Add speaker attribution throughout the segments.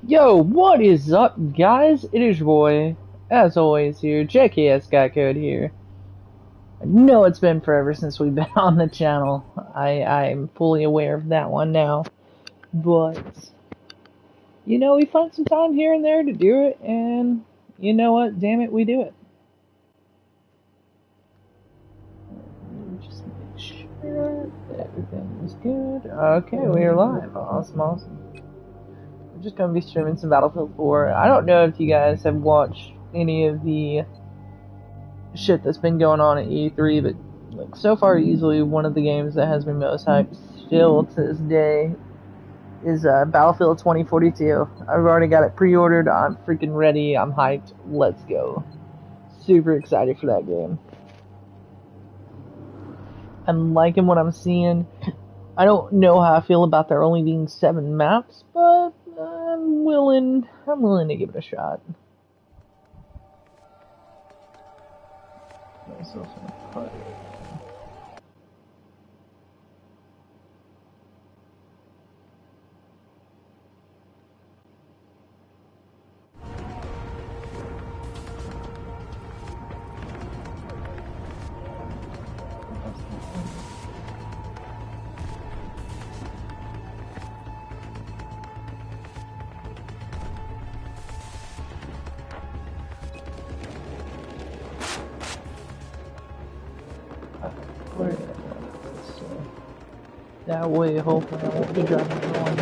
Speaker 1: Yo, what is up, guys? It is your boy, as always, here, JKS Got Code here. I know it's been forever since we've been on the channel. I'm fully aware of that one now. But, we find some time here and there to do it, and you know what? Damn it, we do it. Just make sure everything is good. Okay, we are live. Awesome. We're just gonna be streaming some Battlefield 4. I don't know if you guys have watched any of the shit that's been going on at E3, but like so far, easily one of the games that has been most hyped still to this day is Battlefield 2042. I've already got it pre-ordered. I'm freaking ready. I'm hyped. Let's go. Super excited for that game. I'm liking what I'm seeing. I don't know how I feel about there only being 7 maps, but I'm willing to give it a shot. Myself in a party. That way, hopefully, I won't be driving along.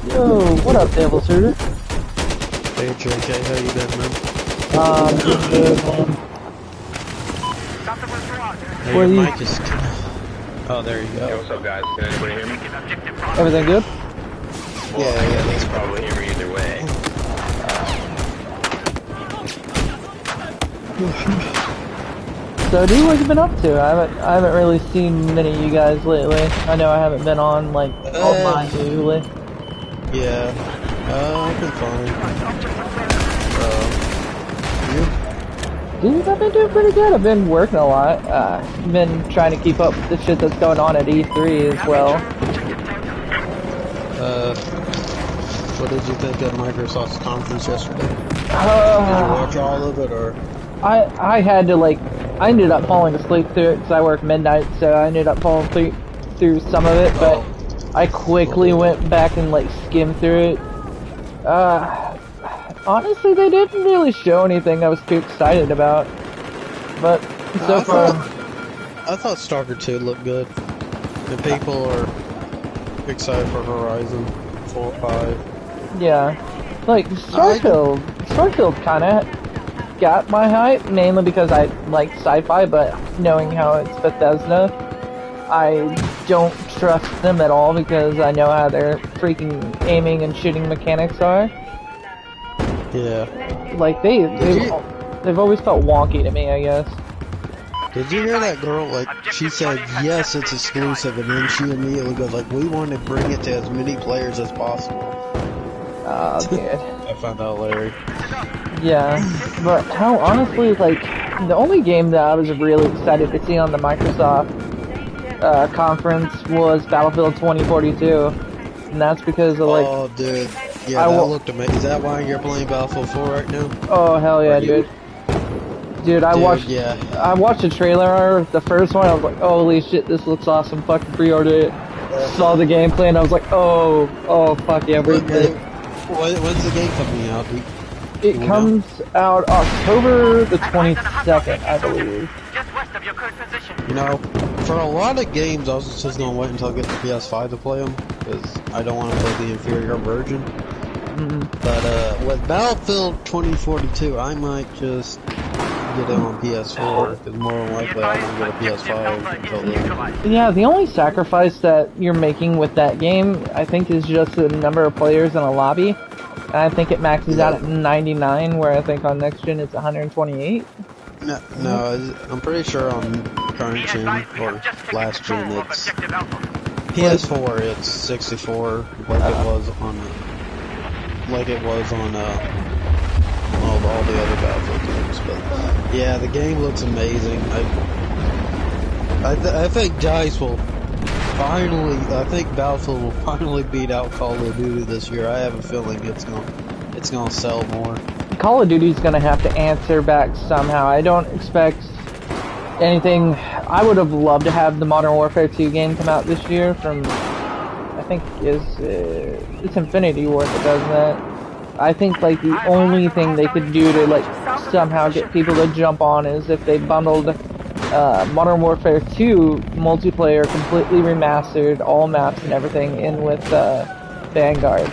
Speaker 1: Yo, what up, Devil Suitor?
Speaker 2: Hey JK, how you doing, man?
Speaker 1: Just good, man.
Speaker 2: Hey,
Speaker 1: Where
Speaker 2: your
Speaker 1: you?
Speaker 2: mic is... Oh, there you go.
Speaker 3: Hey, what's up, guys? Can anybody hear me?
Speaker 1: Everything good?
Speaker 3: Yeah, they can probably hear me either way.
Speaker 1: So, dude, what you been up to? I haven't really seen many of you guys lately. I know I haven't been on like online usually.
Speaker 2: Yeah, I've been fine.
Speaker 1: Dude, I've been doing pretty good. I've been working a lot. Been trying to keep up with the shit that's going on at E3 as well.
Speaker 2: What did you think of Microsoft's conference yesterday? Did you watch all of it, or?
Speaker 1: I had to I ended up falling asleep through it because I work midnight, so I ended up falling through some of it, but I quickly went back and skimmed through it. Honestly, they didn't really show anything I was too excited about, but so far...
Speaker 2: I thought Stalker 2 looked good. The people are excited for Horizon 4, 5.
Speaker 1: Yeah. Starfield kinda got my hype, mainly because I like sci-fi, but knowing how it's Bethesda, I don't trust them at all because I know how their freaking aiming and shooting mechanics are.
Speaker 2: Yeah.
Speaker 1: They've always felt wonky to me, I guess.
Speaker 2: Did you hear that girl, she said, yes, it's exclusive, and then she immediately goes, we want to bring it to as many players as possible.
Speaker 1: Oh, dude.
Speaker 2: I found that hilarious.
Speaker 1: Yeah, but how honestly, the only game that I was really excited to see on the Microsoft conference was Battlefield 2042, and that's because of
Speaker 2: Oh, dude. Yeah, that looked amazing. Is that why you're playing Battlefield 4 right now?
Speaker 1: Oh, hell yeah, dude. Dude, I watched the trailer, the first one, I was like, holy shit, this looks awesome, fucking pre-ordered it. Saw the gameplay, and I was like, oh, fuck yeah, we're good.
Speaker 2: When's the game coming out?
Speaker 1: It comes out October the 22nd, I believe.
Speaker 2: You know, for a lot of games, I was just going to wait until I get the PS5 to play them, because I don't want to play the inferior version. But with Battlefield 2042, I might just get it on PS4, because more than likely I'm going to get a PS5 until then.
Speaker 1: Yeah, the only sacrifice that you're making with that game, I think, is just the number of players in a lobby. And I think it maxes out at 99, where I think on next gen it's 128.
Speaker 2: No, I'm pretty sure on current gen or last gen it's PS4 it's 64 like it was on all the other Battlefield games. But yeah, the game looks amazing. I think DICE will finally. I think Battlefield will finally beat out Call of Duty this year. I have a feeling it's gonna sell more.
Speaker 1: Call of Duty's gonna have to answer back somehow. I don't expect anything. I would have loved to have the Modern Warfare 2 game come out this year from, I think it's Infinity Ward that does that. I think like the only thing they could do to like somehow get people to jump on is if they bundled Modern Warfare 2 multiplayer completely remastered, all maps and everything in with Vanguard.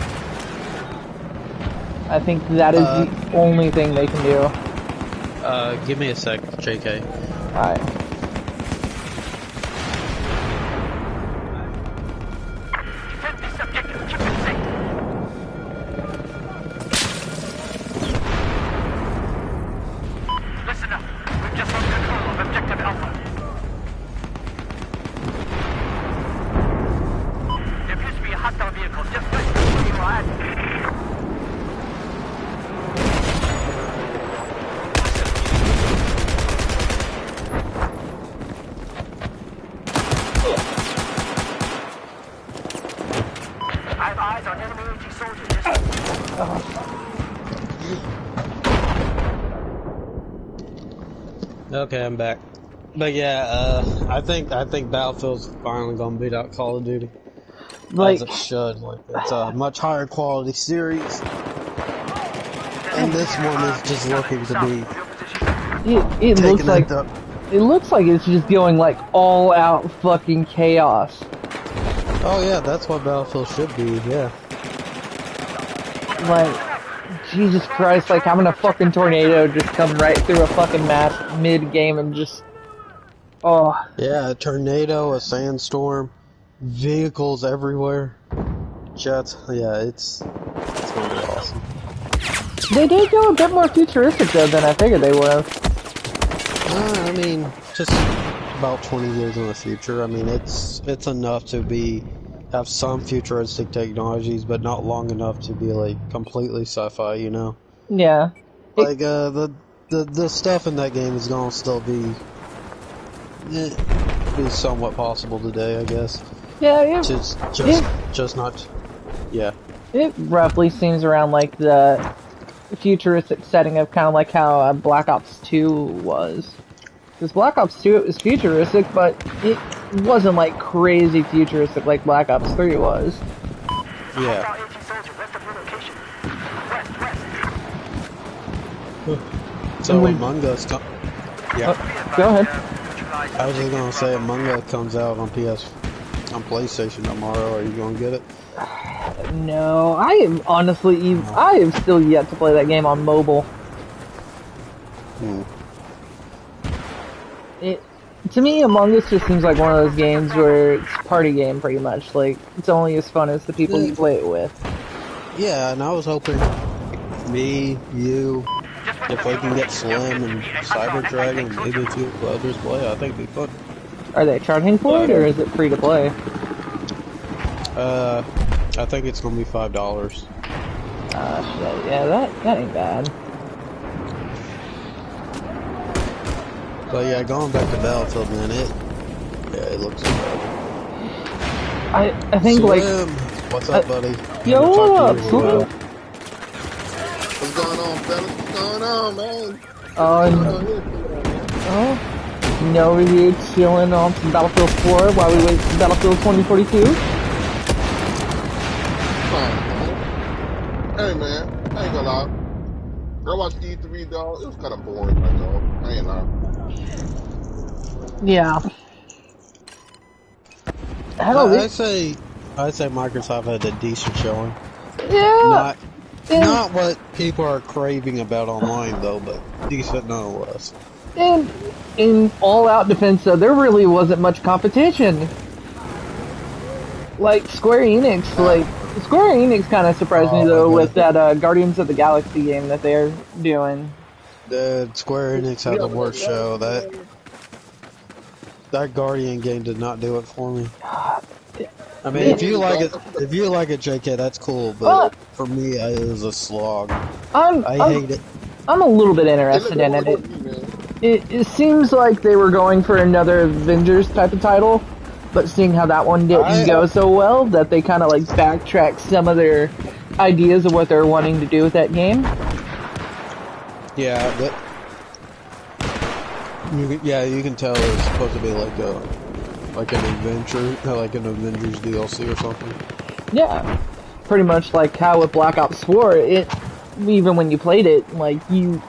Speaker 1: I think that is the only thing they can do.
Speaker 2: Give me a sec, JK.
Speaker 1: Alright.
Speaker 4: Listen up. We've just lost control of Objective Alpha. There appears to be a hostile vehicle just west of where you are at. I have eyes on enemy AT soldiers.
Speaker 2: Okay, I'm back. But yeah, I think Battlefield's finally gonna beat out Call of Duty.
Speaker 1: Like,
Speaker 2: as it should. Like, it's a much higher quality series, and this one is just looking to be.
Speaker 1: It looks like it's just going like all out fucking chaos.
Speaker 2: Oh yeah, that's what Battlefield should be. Yeah.
Speaker 1: Like, Jesus Christ, like having a fucking tornado just come right through a fucking map mid-game and just... Oh.
Speaker 2: Yeah, a tornado, a sandstorm, vehicles everywhere, jets, yeah, it's gonna be awesome.
Speaker 1: They did go a bit more futuristic though than I figured they would have.
Speaker 2: I mean, just about 20 years in the future. I mean, it's enough to have some futuristic technologies, but not long enough to be like completely sci-fi, you know?
Speaker 1: Yeah.
Speaker 2: Like the stuff in that game is gonna still be somewhat possible today, I guess.
Speaker 1: Yeah.
Speaker 2: Just not. Yeah.
Speaker 1: It roughly seems around like the futuristic setting of kind of like how Black Ops 2 was. Because Black Ops 2, it was futuristic, but it wasn't like crazy futuristic like Black Ops 3 was.
Speaker 2: Yeah. So Among Us yeah.
Speaker 1: Go ahead.
Speaker 2: I was just gonna say Among Us comes out on PlayStation tomorrow. Are you gonna get it?
Speaker 1: No, I am honestly, I am still yet to play that game on mobile. To me, Among Us just seems like one of those games where it's a party game, pretty much. Like, it's only as fun as the people you play it with.
Speaker 2: Yeah, and I was hoping me, you, if we can get Slim and Cyber Dragon, maybe a few others play, I think it'd be fun.
Speaker 1: Are they charging for it, or is it free to play?
Speaker 2: I think it's gonna be $5.
Speaker 1: Shit, yeah, that ain't bad.
Speaker 2: But yeah, going back to Battlefield, man, it looks incredible.
Speaker 1: I think
Speaker 2: Slim,
Speaker 1: like...
Speaker 2: what's up, buddy?
Speaker 1: Yo, what up, Slim?
Speaker 5: What's going on, fellas? What's going on, man?
Speaker 1: No, we're here chilling on some Battlefield 4 while we wait for Battlefield 2042.
Speaker 5: Hey, man, I ain't gonna lie. I watched E3, dog. It was kind of boring, like, dog. I ain't lying.
Speaker 1: Yeah.
Speaker 2: I'd say Microsoft had a decent showing.
Speaker 1: Yeah.
Speaker 2: Not what people are craving about online though, but decent nonetheless.
Speaker 1: And in all-out defense, though, there really wasn't much competition. Like Square Enix, like Square Enix kind of surprised me
Speaker 2: Oh,
Speaker 1: though
Speaker 2: my
Speaker 1: with that Guardians of the Galaxy game that they're doing.
Speaker 2: Dude, Square Enix had the worst show. That Guardian game did not do it for me. I mean, if you like it, JK, that's cool. But for me, it was a slog. I hate it.
Speaker 1: I'm a little bit interested in it. It seems like they were going for another Avengers type of title, but seeing how that one didn't go so well, that they kind of like backtracked some of their ideas of what they're wanting to do with that game.
Speaker 2: Yeah, but you can tell it's supposed to be like an adventure, like an Avengers DLC or something.
Speaker 1: Yeah, pretty much like how with Black Ops 4, even when you played it, like you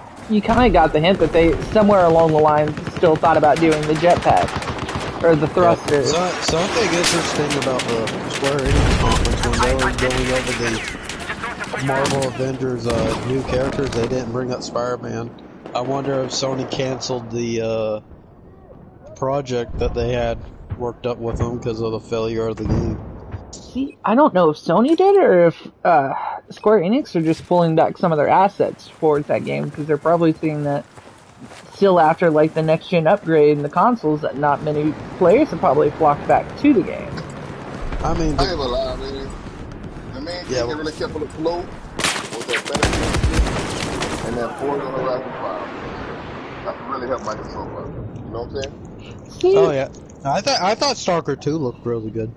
Speaker 1: kind of got the hint that they somewhere along the line still thought about doing the jetpack or the thrusters.
Speaker 2: Yeah. Something interesting about the Square Enix conference when they were going over the Marvel Avengers new characters, they didn't bring up Spider-Man. I wonder if Sony canceled the project that they had worked up with them because of the failure of the game.
Speaker 1: See, I don't know if Sony did or if Square Enix are just pulling back some of their assets for that game because they're probably seeing that still after like the next gen upgrade in the consoles that not many players have probably flocked back to the game.
Speaker 2: I mean,
Speaker 5: I ain't gonna lie, man. The main thing that really kept on the flow was that Battlefield and that Forza Horizon 5. That really helped Microsoft out. You know what I'm saying?
Speaker 1: See,
Speaker 2: oh yeah, I thought Stalker 2 looked really good.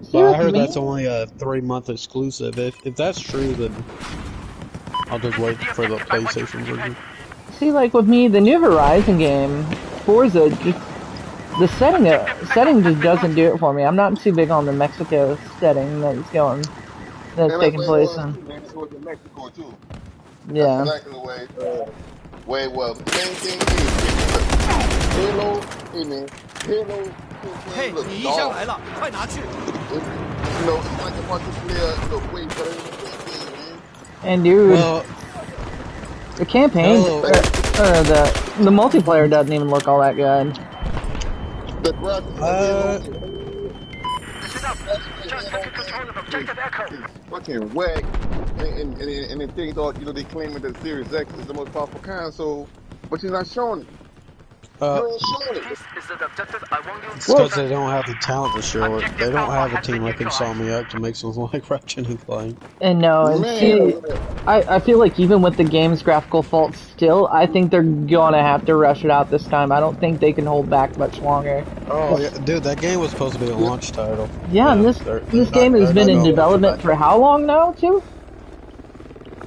Speaker 1: see
Speaker 2: But I
Speaker 1: with
Speaker 2: heard
Speaker 1: me-
Speaker 2: that's only a 3-month exclusive. If that's true, then I'll just wait for the PlayStation version.
Speaker 1: See, like with me, the new Horizon game, Forza, just the setting just doesn't do it for me. I'm not too big on the Mexico setting that's taking place in.
Speaker 5: It was in Mexico too.
Speaker 1: Yeah.
Speaker 5: That's exactly the way it was. The main thing is Halo, hey man, Halo. Hey, 你一下来了，快拿去！ You know, it's like a multiplayer, way better than the game, man.
Speaker 1: And dude,
Speaker 2: Well,
Speaker 1: the campaign or the multiplayer doesn't even look all that good.
Speaker 5: The graphics fucking whack, and the thing thought, you know, they claim that the Series X is the most powerful console, but you're not showing it. You ain't showing it.
Speaker 2: it's because they don't have the talent to show it. They don't have a team like Insomniac to make something like Ratchet and Clank.
Speaker 1: And no, and see, I feel like even with the game's graphical faults still, I think they're gonna have to rush it out this time. I don't think they can hold back much longer.
Speaker 2: Oh yeah, dude, that game was supposed to be a launch title.
Speaker 1: Yeah, and this game has been in development for how long now, too?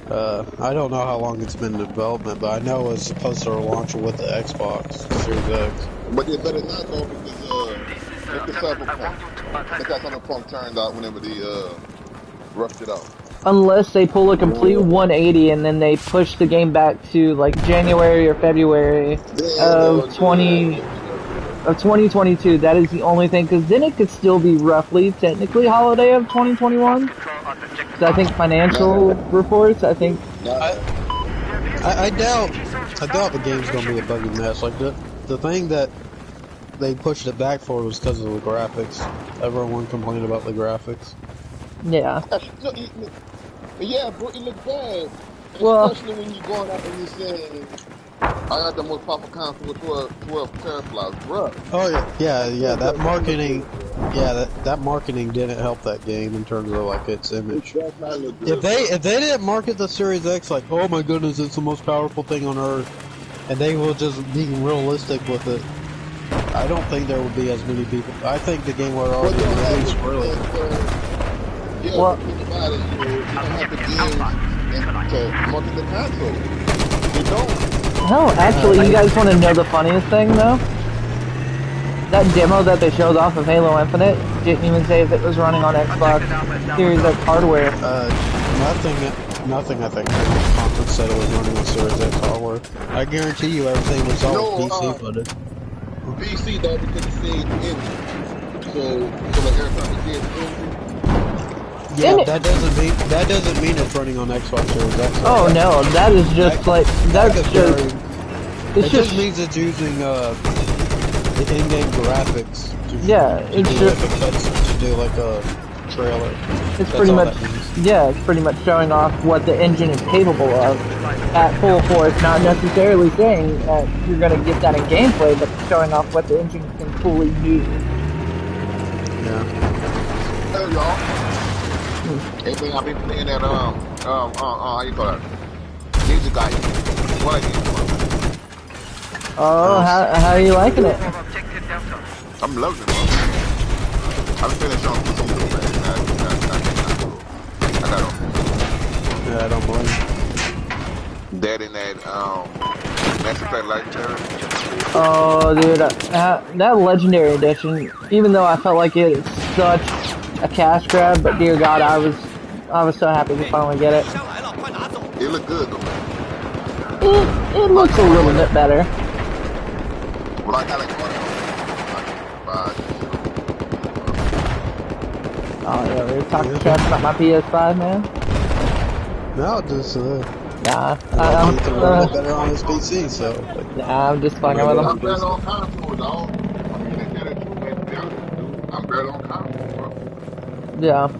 Speaker 2: I don't know how long it's been in development, but I know it's supposed to launch with the Xbox Series X.
Speaker 5: But they better not though, because look at Cyberpunk. Look how Cyberpunk turned out whenever they rushed it out.
Speaker 1: Unless they pull a complete 180 and then they push the game back to like January or February of 2022. That is the only thing, because then it could still be roughly, technically, holiday of 2021. So I think financial reports, I think...
Speaker 2: I doubt the game's gonna be a buggy mess. Like the thing that they pushed it back for was because of the graphics. Everyone complained about the graphics.
Speaker 1: Yeah.
Speaker 5: Yeah, bro, it looks bad.
Speaker 1: Well,
Speaker 5: especially when you're going out and you're saying, I got the most powerful console with 12 teraflops, bro.
Speaker 2: Oh yeah. That marketing didn't help that game in terms of like its image. If they didn't market the Series X like, oh my goodness, it's the most powerful thing on earth, and they will just be realistic with it, I don't think there would be as many people. I think the game would already be released early.
Speaker 5: Well, think about it, you don't have the games to market the console. You don't.
Speaker 1: no, actually, you guys want to know the funniest thing, though? That demo that they showed off of Halo Infinite didn't even say if it was running on Xbox Series X hardware.
Speaker 2: Nothing I think. The conference said it was running on Series X hardware. I guarantee you everything was all PC footage.
Speaker 5: PC though, because it said engine. So like every time it says engine.
Speaker 2: Yeah, that doesn't mean it's running on Xbox Series X.
Speaker 1: Oh no, that is just like
Speaker 2: it just means it's using the in-game graphics.
Speaker 1: Yeah, it's just
Speaker 2: to do like a trailer.
Speaker 1: it's pretty much Yeah, it's pretty much showing off what the engine is capable of at full force, not necessarily saying that you're going to get that in gameplay, but showing off what the engine can fully do.
Speaker 2: Yeah.
Speaker 5: Hey, y'all. Anything I've been playing at, how you call that? Ninja Gaiden. What I need.
Speaker 1: Oh, how are you liking it?
Speaker 5: I'm loving it, bro. I'm finished on some little man. I got on.
Speaker 2: Yeah, I don't blame you.
Speaker 5: That and that, Mass Effect Legendary.
Speaker 1: Oh, dude, that Legendary Edition, even though I felt like it is such a cash grab, but dear God, I was so happy to finally get it.
Speaker 5: It looked good, though, man.
Speaker 1: It looks a little bit better.
Speaker 5: Well, I got like
Speaker 1: Oh, yeah, we were talking trash about my PS5, man.
Speaker 2: No, just
Speaker 1: Nah,
Speaker 2: I'm better on his PC, so. Like,
Speaker 1: nah, I'm just fucking with him.
Speaker 5: I'm better on console, dog. I mean, they did it too, man. I'm better on console, bro.
Speaker 1: Yeah.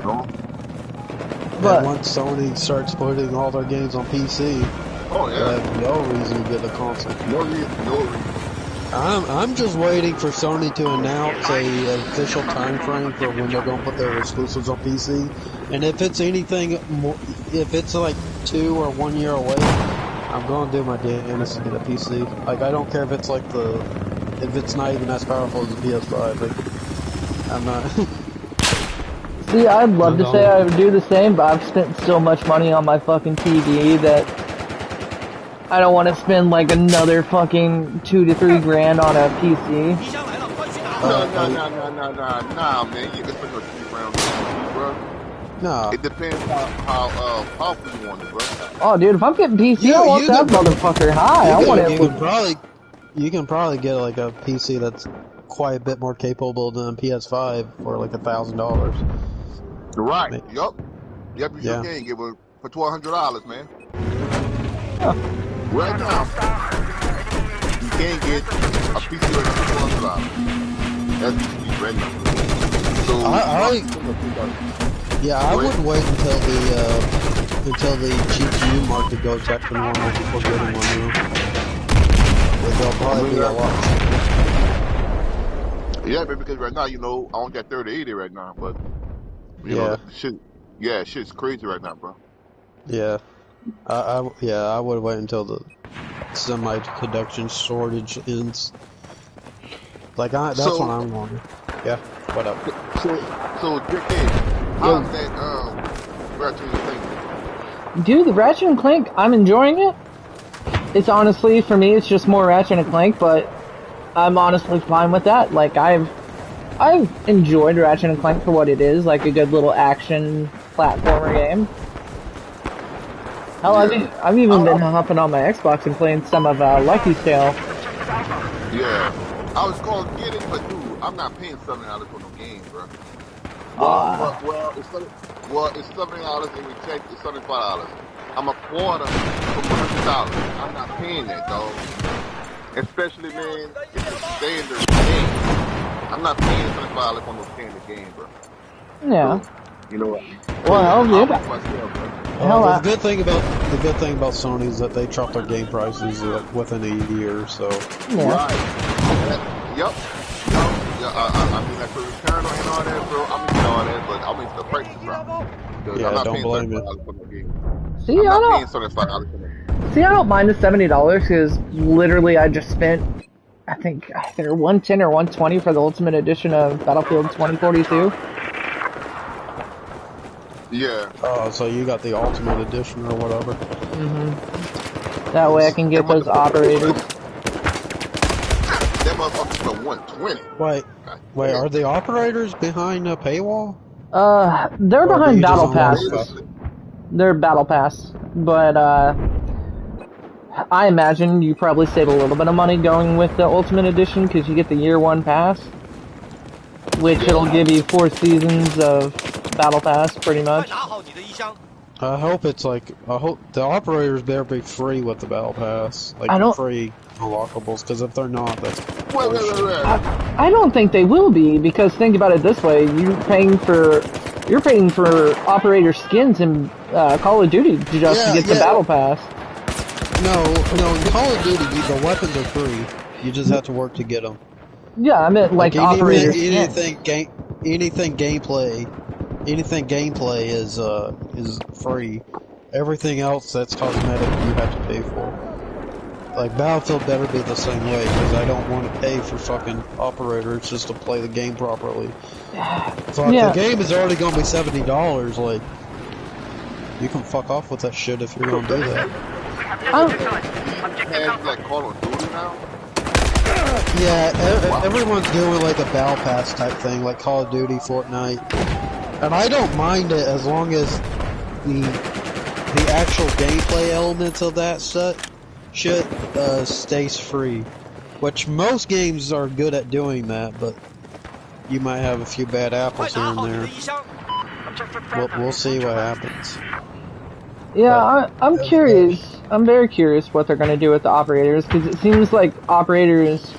Speaker 5: No?
Speaker 2: but once Sony starts putting all their games on PC,
Speaker 5: oh yeah,
Speaker 2: they have no reason to get a console.
Speaker 5: No reason.
Speaker 2: I'm just waiting for Sony to announce an official time frame for when they're gonna put their exclusives on PC. And if it's anything more, if it's like 2 or 1 year away, I'm gonna do my damnedest to get a PC. Like I don't care if it's like if it's not even as powerful as the PS5. Like, I'm not.
Speaker 1: See, I'd love to say I would do the same, but I've spent so much money on my fucking TV that I don't want to spend like another fucking $2 to $3 grand on a PC.
Speaker 5: Nah, man. You can spend no $3 grand on PC, bro.
Speaker 2: No.
Speaker 5: It depends how powerful you want it, bro.
Speaker 1: Oh, dude, if I'm getting PC, I want that motherfucker high. I want it.
Speaker 2: You can probably get like a PC that's quite a bit more capable than a PS5 for like $1,000.
Speaker 5: Right. Yup. Yep. You sure can get one for $1,200, man.
Speaker 1: Huh.
Speaker 5: Right now, you can't get a PC for $1,200. That's cheap right now. So
Speaker 2: I wouldn't wait until the GPU market goes back to normal before getting one new. They'll probably be a lot cheaper.
Speaker 5: Yeah, because right now, I only got 3080 right now, but you know, shit's crazy right now, bro.
Speaker 2: Yeah. I would wait until the semiconductor shortage ends. Like that's what I'm wanting. Yeah. What up?
Speaker 5: So Dick, how's that Ratchet and Clank?
Speaker 1: Dude, the Ratchet and Clank, I'm enjoying it. It's honestly, for me, it's just more Ratchet and Clank, but I'm honestly fine with that. Like I've enjoyed Ratchet and Clank for what it is, like a good little action platformer game. Hell, I've even been hopping on my Xbox and playing some of Lucky's Tale.
Speaker 5: Yeah, I was going to get it, but dude, I'm not paying $7 for no game, bro. It's $7 and we check it's $75. I'm a quarter for $100. I'm not paying that, dog. Especially, man, it's a standard game. I'm not paying $75 for no standard game, bro.
Speaker 1: Yeah.
Speaker 5: So, you know what?
Speaker 1: Well, dude.
Speaker 2: The good thing about Sony is that they drop their game prices within a year, so.
Speaker 1: Yeah.
Speaker 5: Right. Yep. I mean, like for return and all that, bro. I mean, all that, but I mean the prices, bro.
Speaker 2: Yeah,
Speaker 5: I'm not
Speaker 2: don't
Speaker 5: paying
Speaker 2: blame
Speaker 5: $75 for no game.
Speaker 1: See, I don't mind the $70 because literally I just spent, I think either $110 or $120 for the Ultimate Edition of Battlefield 2042.
Speaker 5: Yeah.
Speaker 2: Oh, so you got the Ultimate Edition or whatever.
Speaker 1: Mm-hmm. That way I can get those operators.
Speaker 5: That motherfucker's for $120.
Speaker 2: Wait, are the operators behind a paywall?
Speaker 1: They're behind Battle Pass. They're Battle Pass, but I imagine you probably save a little bit of money going with the Ultimate Edition because you get the Year 1 pass, which it'll give you 4 seasons of Battle Pass, pretty much.
Speaker 2: I hope the operators better be free with the Battle Pass, like free unlockables, because if they're not, that's
Speaker 1: I don't think they will be, because think about it this way, you're paying for You're paying for operator skins in Call of Duty just to get the battle pass.
Speaker 2: No, in Call of Duty, the weapons are free. You just have to work to get them.
Speaker 1: Yeah, I meant like operator skins.
Speaker 2: Anything gameplay is free. Everything else that's cosmetic, you have to pay for. Like, Battlefield better be the same way, because I don't want to pay for fucking operators just to play the game properly. So if the game is already going to be $70, like, you can fuck off with that shit if you're going to do that.
Speaker 5: Like Call of Duty now?
Speaker 2: Yeah, everyone's doing like a battle pass type thing, like Call of Duty, Fortnite. And I don't mind it as long as the actual gameplay elements of that shit stays free. Which most games are good at doing that, but you might have a few bad apples here and there. We'll see what happens.
Speaker 1: Yeah, I'm curious. I'm very curious what they're going to do with the operators, because it seems like operators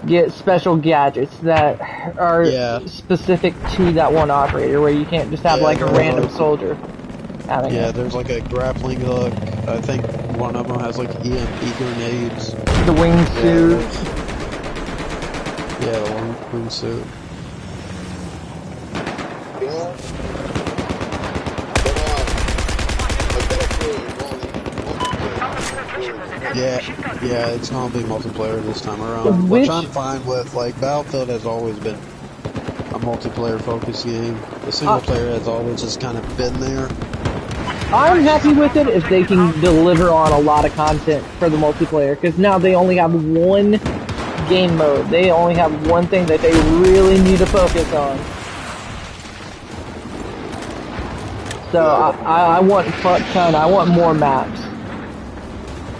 Speaker 1: get special gadgets that are specific to that one operator, where you can't just have like a random soldier having it.
Speaker 2: There's like a grappling hook. I think one of them has like EMP grenades.
Speaker 1: The wingsuit.
Speaker 2: Yeah, the wingsuit. Yeah, it's gonna be multiplayer this time around, which I'm fine with. Like, Battlefield has always been a multiplayer focused game. The single player has always just kind of been there.
Speaker 1: I'm happy with it if they can deliver on a lot of content for the multiplayer, because now they only have one game mode. They only have one thing that they really need to focus on. So I want fuck ton. I want more maps.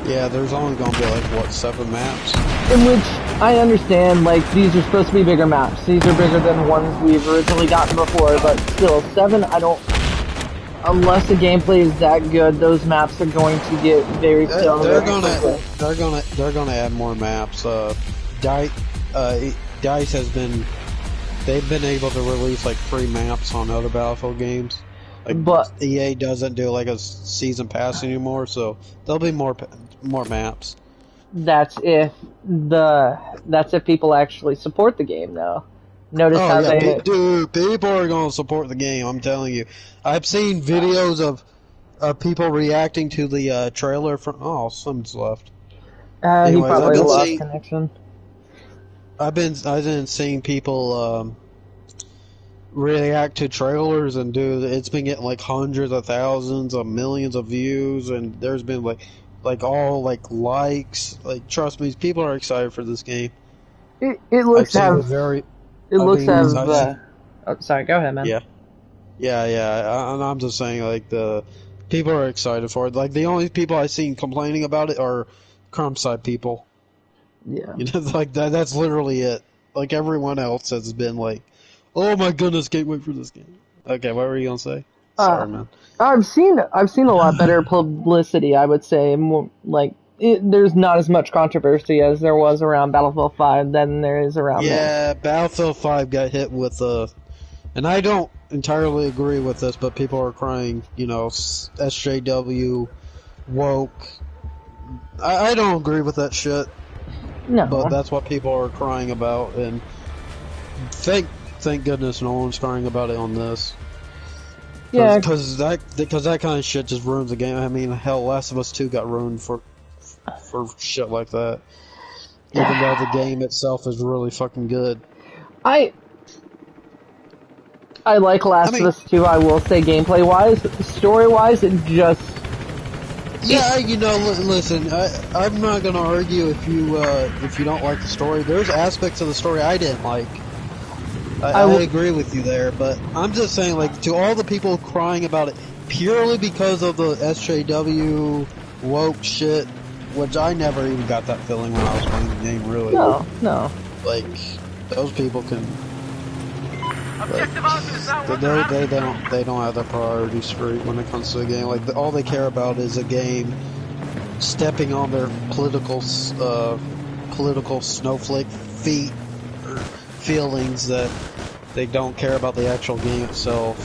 Speaker 2: Yeah, there's only gonna be like, what, 7 maps?
Speaker 1: In which, I understand, like, these are supposed to be bigger maps. These are bigger than the ones we've originally gotten before, but still, 7, I don't... Unless the gameplay is that good, those maps are going to get very similar.
Speaker 2: They're gonna add more maps. DICE has been... They've been able to release, like, free maps on other Battlefield games. Like, but EA doesn't do like a season pass anymore, so there'll be more maps.
Speaker 1: That's if people actually support the game, though. Notice how
Speaker 2: dude, people are gonna support the game. I'm telling you. I've seen videos of people reacting to the trailer from. Oh, someone's left.
Speaker 1: Anyways, he probably lost connection.
Speaker 2: I've been seeing people. React to trailers and it's been getting like hundreds of thousands of millions of views, and there's been like all like likes. Like, trust me, people are excited for this game.
Speaker 1: It looks sorry, go ahead, man.
Speaker 2: Yeah. I'm just saying, like, the people are excited for it. Like, the only people I've seen complaining about it are Crumbside people.
Speaker 1: Yeah,
Speaker 2: you know, like that's literally it. Like, everyone else has been like, oh my goodness, can't wait for this game. Okay, what were you gonna say? Sorry, man.
Speaker 1: I've seen a lot better publicity, I would say. More, like, there's not as much controversy as there was around Battlefield 5 than there is around.
Speaker 2: Yeah, Battlefield 5 got hit with and I don't entirely agree with this, but people are crying, you know, SJW, woke. I don't agree with that shit.
Speaker 1: No.
Speaker 2: But that's what people are crying about, and thank goodness no one's crying about it on this.
Speaker 1: Yeah,
Speaker 2: because that kind of shit just ruins the game. I mean, hell, Last of Us 2 got ruined for shit like that. Even though the game itself is really fucking good.
Speaker 1: I like Last of Us 2. I will say, gameplay wise, story wise, it just.
Speaker 2: Yeah, you know, listen, I'm not gonna argue if you don't like the story. There's aspects of the story I didn't like. I agree with you there, but I'm just saying, like, to all the people crying about it purely because of the SJW woke shit, which I never even got that feeling when I was playing the game, really.
Speaker 1: No.
Speaker 2: Like, those people can. Like, they don't have their priorities straight when it comes to the game. Like, all they care about is a game stepping on their political snowflake feet or feelings, that they don't care about the actual game itself.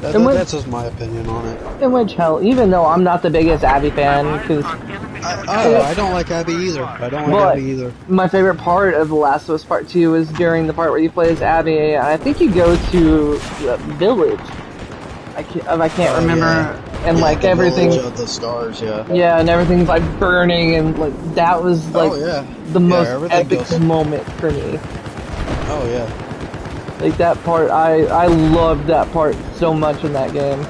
Speaker 2: That's just my opinion on it.
Speaker 1: In which, hell, even though I'm not the biggest Abby fan, because
Speaker 2: I don't like Abby either. I don't like Abby either.
Speaker 1: My favorite part of The Last of Us Part 2 is during the part where you play as Abby. I think you go to the village. I can't remember.
Speaker 2: Yeah.
Speaker 1: And
Speaker 2: yeah,
Speaker 1: like
Speaker 2: the
Speaker 1: everything.
Speaker 2: Village of the stars, yeah.
Speaker 1: Yeah, and everything's like burning, and like that was like the most epic moment for me.
Speaker 2: Oh yeah.
Speaker 1: Like that part, I loved that part so much in that game.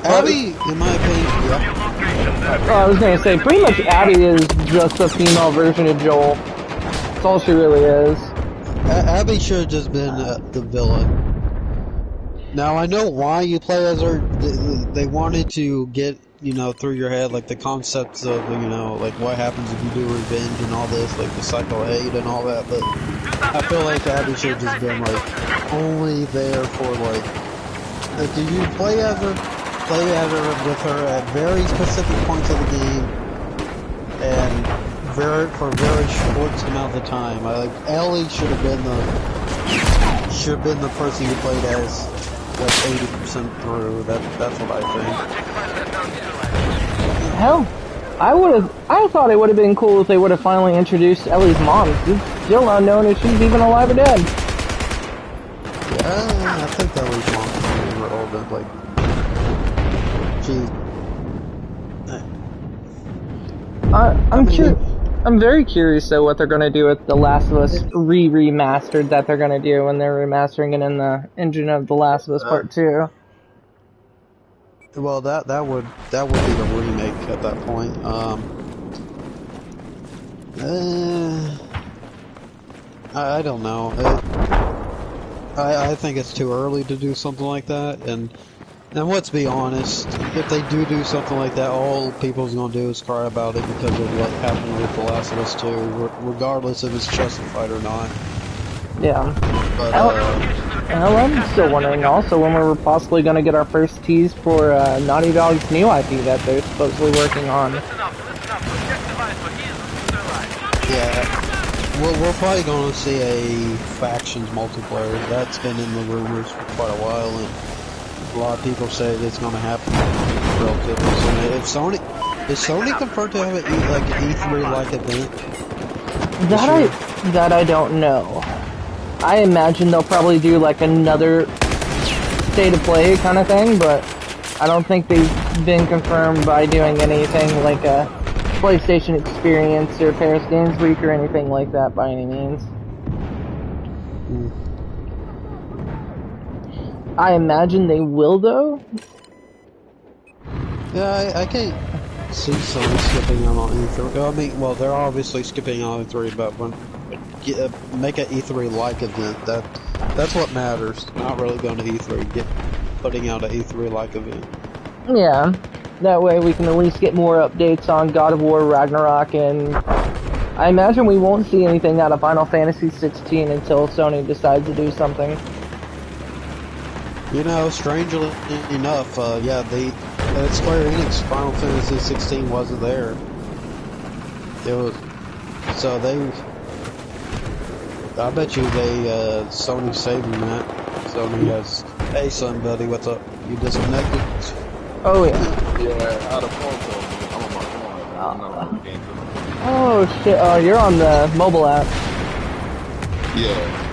Speaker 2: Abby, in my opinion, yeah.
Speaker 1: I was gonna say, pretty much Abby is just a female version of Joel. That's all she really is.
Speaker 2: Abby should have just been the villain. Now I know why you play as her. They wanted to get, you know, through your head like the concepts of, you know, like what happens if you do revenge and all this, like the cycle of hate and all that. But I feel like Abby should have just been like only there for like do you play as her with her at very specific points of the game and for very short amount of time. Ellie should have been the person you played as. Like 80% through. That's what I think.
Speaker 1: Hell, I thought it would have been cool if they would have finally introduced Ellie's mom. It's still unknown if she's even alive or dead.
Speaker 2: Yeah, I think Ellie's mom is relevant. Like,
Speaker 1: I'm very curious though what they're gonna do with The Last of Us remastered that they're gonna do when they're remastering it in the engine of The Last of Us Part 2.
Speaker 2: Well, that would be the remake at that point. I don't know. I think it's too early to do something like that, and let's be honest, if they do something like that, all people's gonna do is cry about it because of what happened with The Last of Us 2, regardless if it's justified or not.
Speaker 1: Yeah.
Speaker 2: But,
Speaker 1: I'm still wondering also when we're possibly gonna get our first tease for Naughty Dog's new IP that they're supposedly working on.
Speaker 2: Yeah. We're probably gonna see a Factions multiplayer. That's been in the rumors for quite a while, and a lot of people say it's going to happen relatively soon. Is Sony confirmed to have an E3-like event?
Speaker 1: That I don't know. I imagine they'll probably do like another state of play kind of thing, but I don't think they've been confirmed by doing anything like a PlayStation Experience or Paris Games Week or anything like that by any means. I imagine they will, though.
Speaker 2: Yeah, I can't see Sony skipping out on E3. I mean, well, they're obviously skipping out on E3, but when make an E3-like event, that's what matters. Not really going to E3, putting out an E3-like event.
Speaker 1: Yeah, that way we can at least get more updates on God of War Ragnarok, and I imagine we won't see anything out of Final Fantasy 16 until Sony decides to do something.
Speaker 2: You know, strangely enough, yeah, Square Enix Final Fantasy 16 wasn't there. It was, so I bet you Sony saving that. Sony has, hey son, buddy, what's up? You disconnected?
Speaker 1: Oh yeah.
Speaker 5: Yeah, out of phone call. I'm on my phone. I'm not on the game.
Speaker 1: Oh shit, oh, you're on the mobile app.
Speaker 5: Yeah.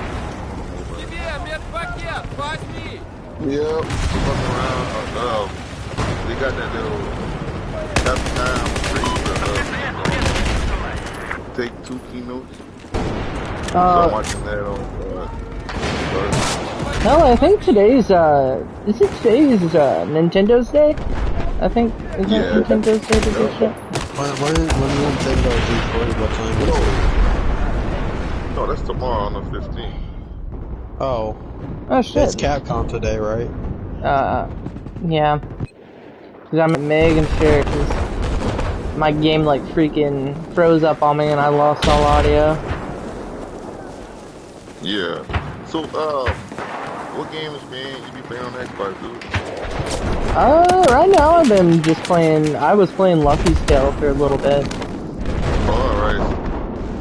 Speaker 5: Yep, fucking around. They got that little half-time free take 2 keynotes. So I'm watching that on.
Speaker 1: No, I think today's is it today's Nintendo's Day? I think is it Nintendo's Day to do shit?
Speaker 2: When Nintendo D3, what time is it?
Speaker 5: No, that's tomorrow on the 15th.
Speaker 2: Oh.
Speaker 1: Oh shit.
Speaker 2: It's Capcom today, right?
Speaker 1: Yeah. Cause I'm at Meg and share cause my game like freaking froze up on me and I lost all audio.
Speaker 5: Yeah. So, what games you be playing on Xbox, dude?
Speaker 1: Right now I've been just playing, I was playing Lucky's Tale for a little bit.
Speaker 5: Oh, alright.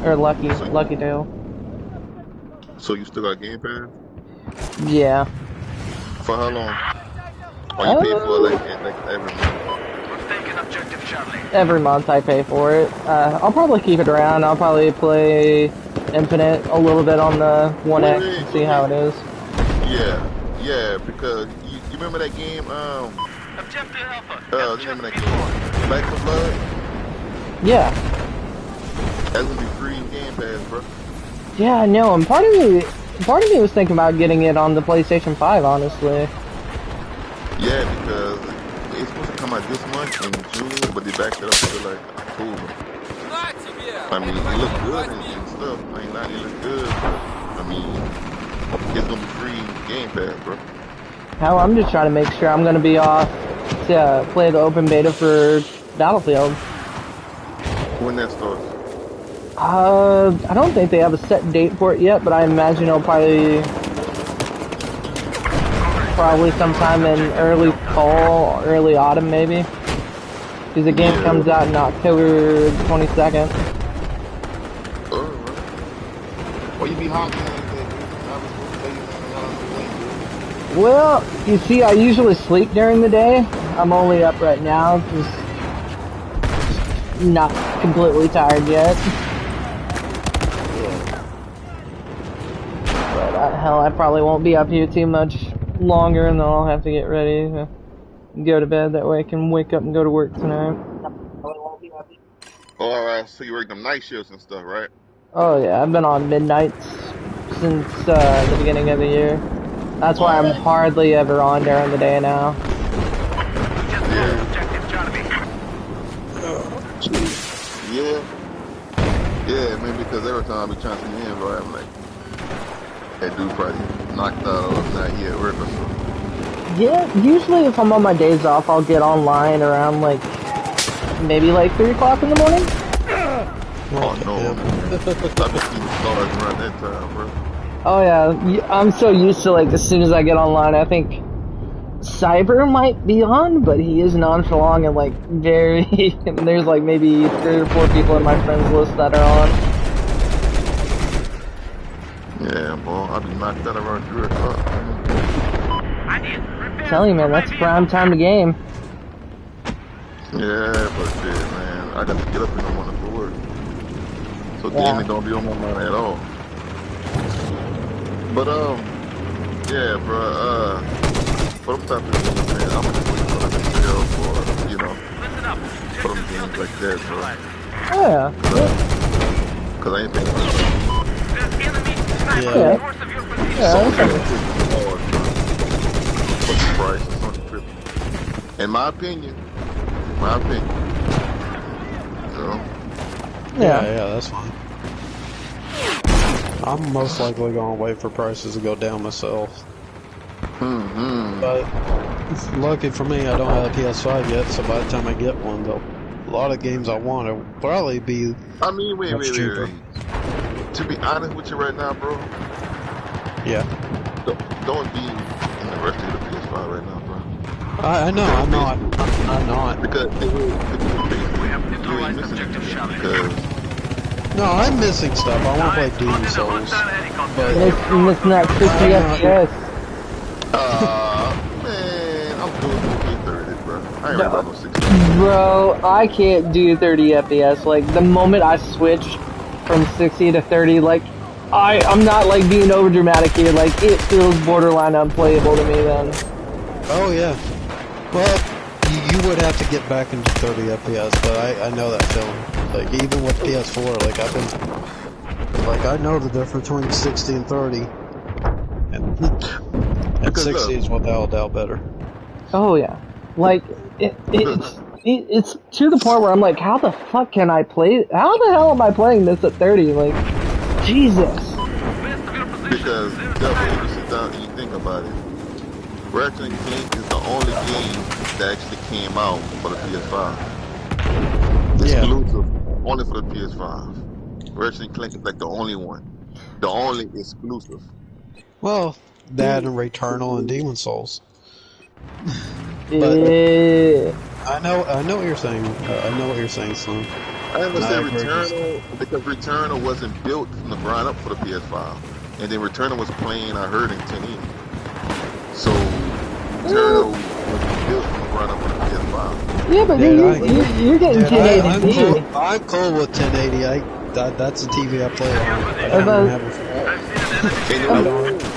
Speaker 1: Or Lucky Tale.
Speaker 5: So you still got Game Pass?
Speaker 1: Yeah.
Speaker 5: For how long? Or you pay for like every month?
Speaker 1: Every month I pay for it. I'll probably keep it around. I'll probably play Infinite a little bit on the One X and see how it is.
Speaker 5: Yeah, because you remember that game?
Speaker 4: Objective Alpha.
Speaker 5: Remember that game? Back 4 Blood?
Speaker 1: Yeah.
Speaker 5: That's gonna be free in Game Pass, bro.
Speaker 1: Yeah, I know. And part of me was thinking about getting it on the PlayStation 5, honestly.
Speaker 5: Yeah, because it's supposed to come out this month in June, but they backed it up to like October. I mean, it looks good and stuff. I ain't lying, it looks good, but I mean, it's gonna be free in Game Pass, bro.
Speaker 1: Hell, I'm just trying to make sure I'm gonna be off to play the open beta for Battlefield.
Speaker 5: When that starts?
Speaker 1: I don't think they have a set date for it yet, but I imagine it'll probably sometime in early fall, early autumn maybe. Because the game comes out in October 22nd.
Speaker 5: Well, you be honking like that.
Speaker 1: Well, you see, I usually sleep during the day. I'm only up right now, just not completely tired yet. But hell, I probably won't be up here too much longer, and then I'll have to get ready to go to bed. That way I can wake up and go to work tonight.
Speaker 5: Oh, alright, so you work them night shifts and stuff, right?
Speaker 1: Oh yeah, I've been on midnights since the beginning of the year. That's why I'm hardly ever on during the day now.
Speaker 5: Yeah, maybe because every time I be trying to see him, right, I'm like, that dude probably knocked out or not yet at work or something.
Speaker 1: Yeah, usually if I'm on my days off, I'll get online around like, maybe like 3 o'clock in the morning.
Speaker 5: Oh no, I've been seeing stars around that time, bro.
Speaker 1: Oh yeah, I'm so used to like as soon as I get online, I think Cyber might be on, but he isn't on for long, and like there's like maybe 3 or 4 people in my friends list that are on.
Speaker 5: Yeah, boy, I've been knocked out around 3 o'clock.
Speaker 1: I'm telling you, man, that's prime time to game.
Speaker 5: Yeah, but shit, man, I got to get up in the morning for work, so gaming don't be on my mind at all. But yeah, bro, for them type of games, man, I'm just waiting for the sale for, you know, for them games like that, bro.
Speaker 1: Oh yeah.
Speaker 5: Cause I ain't thinking about
Speaker 1: Yeah.
Speaker 5: What's the price? It's on the trip. In my opinion. You know?
Speaker 2: Yeah, that's fine. I'm most likely going to wait for prices to go down myself. But lucky for me, I don't have a PS5 yet, so by the time I get one, a lot of games I want will probably be much cheaper.
Speaker 5: To be honest with you right now, bro.
Speaker 2: Yeah.
Speaker 5: Don't be in the rush to the PS5 right now, bro.
Speaker 2: I know, I'm not.
Speaker 5: Because you ain't missing anything. Because
Speaker 2: no, I'm missing stuff. I want to play Demon Souls. But
Speaker 1: missing that 60 FPS.
Speaker 5: Man, I'm doing 30, bro. I ain't ready about no 60.
Speaker 1: Bro, I can't do 30 FPS. Like, the moment I switch from 60 to 30, like, I'm not, like, being over dramatic here. Like, it feels borderline unplayable to me then.
Speaker 2: oh, yeah. Well, you would have to get back into 30 FPS, but I know that feeling. Like, even with PS4, like, I know the difference between 60 and 30. And 60 is without a doubt better.
Speaker 1: Oh, yeah. Like, it's to the point where I'm like, how the fuck can I play? How the hell am I playing this at 30? Like, Jesus.
Speaker 5: Because, when you sit down and you think about it, Ratchet & Clank is the only game that actually came out for the PS5. Exclusive, only for the PS5. Ratchet & Clank is like the only one. The only exclusive.
Speaker 2: Well, that and Returnal and Demon Souls.
Speaker 1: Yeah.
Speaker 2: I know what you're saying. I know what you're saying, son.
Speaker 5: I understand Returnal because Returnal wasn't built from the ground up for the PS5, and then Returnal was playing. I heard in 1080. So Turtle was built to run up on the PS5.
Speaker 1: Yeah, but you're getting 1080p.
Speaker 2: I'm cool with 1080. That's the TV I play on.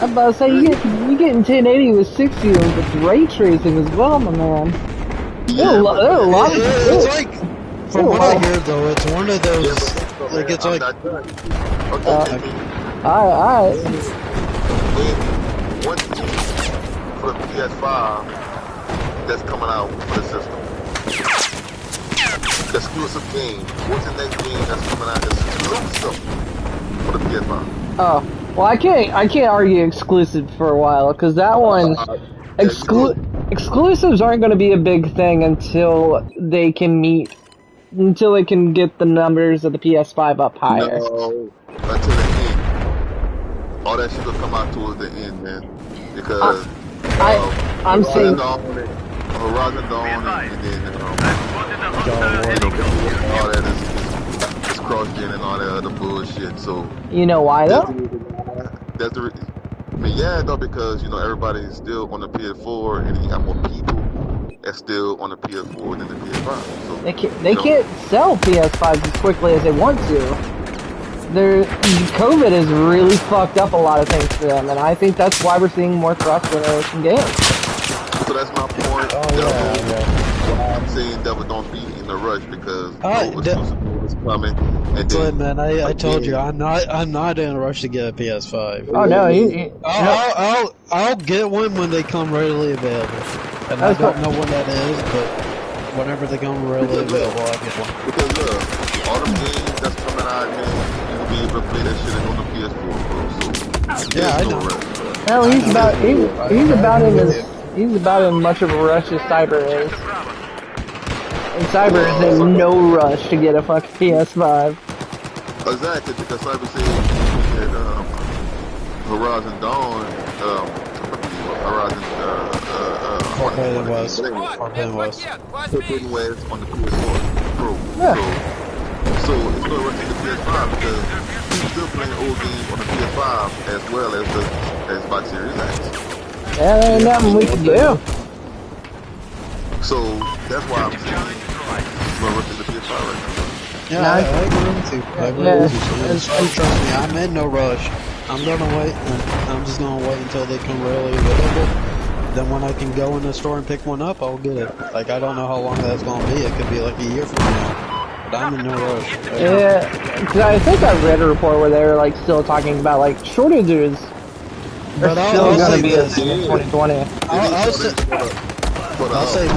Speaker 1: I'm about to say you're getting 1080 with 60 with ray tracing as well, my man. There are a lot of
Speaker 2: it's like, from what I hear though, it's one of those, like it's like.
Speaker 1: Alright.
Speaker 5: One game for the PS5 that's coming out for the system. The exclusive game. What's the next game that's coming out that's exclusive for the PS5?
Speaker 1: Oh, well, I can't argue exclusive for a while because that one, exclusives aren't going to be a big thing until they can get the numbers of the PS5 up higher.
Speaker 5: No, until the end. All that shit will come out towards the end, man. Because
Speaker 1: I'm saying
Speaker 5: Horizon Dawn and then all that is cross-gen and all that other bullshit. So
Speaker 1: you know why though?
Speaker 5: That's the I mean, yeah, though, because you know everybody's still on the PS4 and you got more people that's still on the PS4 than the PS5. So
Speaker 1: they can't sell PS5s as quickly as they want to. COVID has really fucked up a lot of things for them, and I think that's why we're seeing more cross-generation games.
Speaker 5: So that's my point. I'm saying Devil don't be in a rush because is coming. And
Speaker 2: then, man, I told you I'm not in a rush to get a PS5.
Speaker 1: Oh no,
Speaker 2: I'll get one when they come readily available, and I don't know when that is, but whenever they come readily available, I'll get one.
Speaker 5: Because all the games that's coming out, man, you'll be able to play that shit on the PS4, bro. So
Speaker 2: yeah, I know.
Speaker 1: Hell, he's about as much of a rush as Cyber is. And Cyber is in no rush to get a fucking PS5.
Speaker 5: Exactly, because Cyber said Horizon Dawn, Horizon
Speaker 2: Forbidden West
Speaker 5: on the PS4 Pro.
Speaker 1: Yeah.
Speaker 5: So it's no rush to the PS5 because he's still playing old games on the PS5 as well as the Xbox Series X.
Speaker 1: Yeah, there ain't nothing we can do.
Speaker 5: So that's why I'm saying no rush to the PS5 right now.
Speaker 2: Yeah, I agree with you. Trust me, I'm in no rush. I'm gonna wait. I'm just gonna wait until they come really available. Then when I can go in the store and pick one up, I'll get it. Like, I don't know how long that's gonna be. It could be like a year from now. But I'm in no rush.
Speaker 1: Yeah, because I think I read a report where they were like still talking about like shortages. They're still gonna be a thing in 2020.
Speaker 2: I'll say.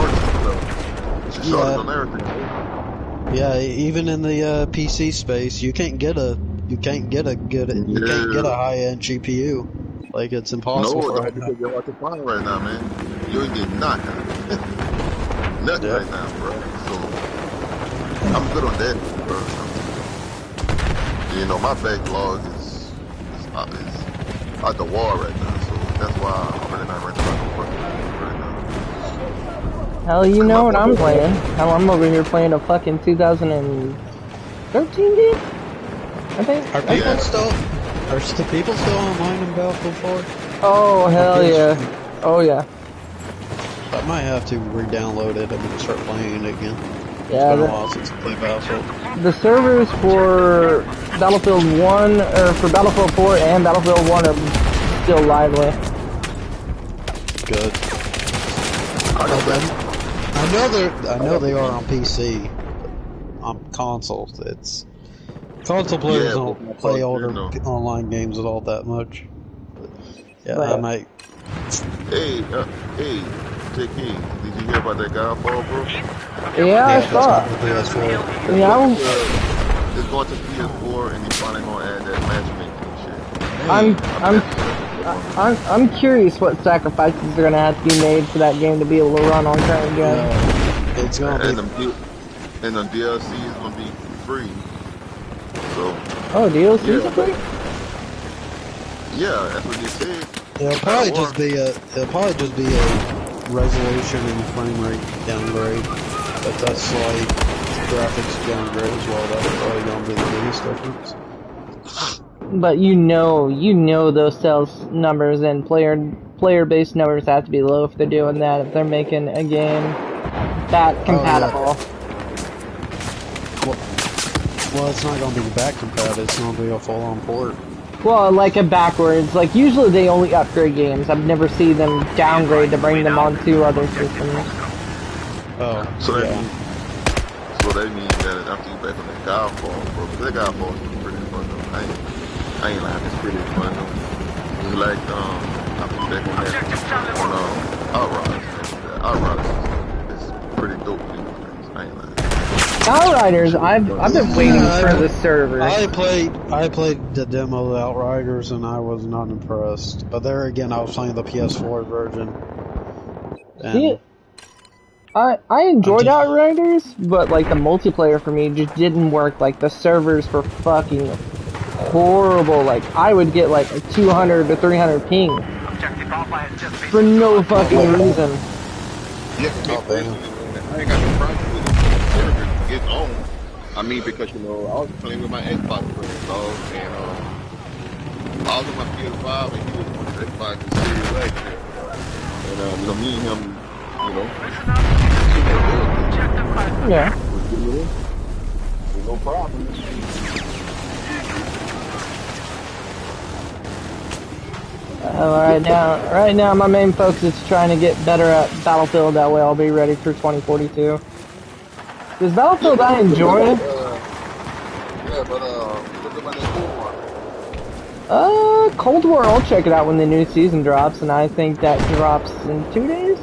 Speaker 2: Yeah, even in the PC space, you can't get a high-end GPU. Like, it's impossible.
Speaker 5: No, because you're hard to find right now, man. You ain't getting nothing. Nothing right now, bro. So I'm good on that, bro. You know, my backlog is at the wall right now, so that's why I'm really not renting out no fucking right now.
Speaker 1: Hell, you know what I'm playing. Hell, I'm over here playing a fucking 2013 game? I think.
Speaker 2: Are people still online in Battlefield 4?
Speaker 1: Oh, hell yeah. Oh, yeah.
Speaker 2: I might have to re-download it and start playing it again.
Speaker 1: Yeah,
Speaker 2: it's been a while since I played Battlefield.
Speaker 1: The servers for Battlefield 1, or for Battlefield 4 and Battlefield 1 are still lively.
Speaker 2: Good. I know they are on PC. On consoles, console players don't play older online games at all that much. Yeah, I might.
Speaker 5: Hey, JK, did you hear about that Godfall, bro?
Speaker 1: Yeah, I saw. Yeah,
Speaker 5: it's going to PS4, and he's finally going to add that matchmaking shit.
Speaker 1: I'm curious what sacrifices are going to have to be made for that game to be able to run on current gen.
Speaker 2: It's going to be.
Speaker 5: And the DLC is going to be free. So.
Speaker 1: Oh, DLC's free?
Speaker 5: Yeah, that's what they said.
Speaker 2: It'll probably just be a resolution and frame rate downgrade, but that's like graphics downgrade as well. That's probably gonna be the biggest difference.
Speaker 1: But you know those sales numbers and player player base numbers have to be low if they're doing that, if they're making a game that compatible.
Speaker 2: Well, it's not going to be back compatible, it's going to be a full-on port.
Speaker 1: Well, like a backwards, like usually they only upgrade games. I've never seen them downgrade to bring them onto other systems.
Speaker 2: Oh,
Speaker 5: so that means that after you back on that Godfall, bro, that Godfall is pretty fun though. I ain't lying, it's pretty fun though. It's like after you back on that Outriders is pretty dope to me. I ain't lying.
Speaker 1: Outriders, I've been waiting for the server.
Speaker 2: I played the demo of Outriders and I was not impressed. But there again, I was playing the PS4 version.
Speaker 1: See, I enjoyed Outriders, but like the multiplayer for me just didn't work. Like the servers were fucking horrible. Like I would get like a 200 to 300 ping for no fucking reason.
Speaker 5: Yeah, I ain't got no problem with it. Get on. I mean, because you know, I was playing with my Xbox friends, dog, and I was on my PS5 and he was on his Xbox Series X, and you know, me and him, you know,
Speaker 1: Yeah.
Speaker 5: No problem.
Speaker 1: Right now, my main focus is trying to get better at Battlefield. That way, I'll be ready for 2042. Because Battlefield, I enjoy it.
Speaker 5: Yeah, but what about that
Speaker 1: Cold War, I'll check it out when the new season drops, and I think that drops in 2 days.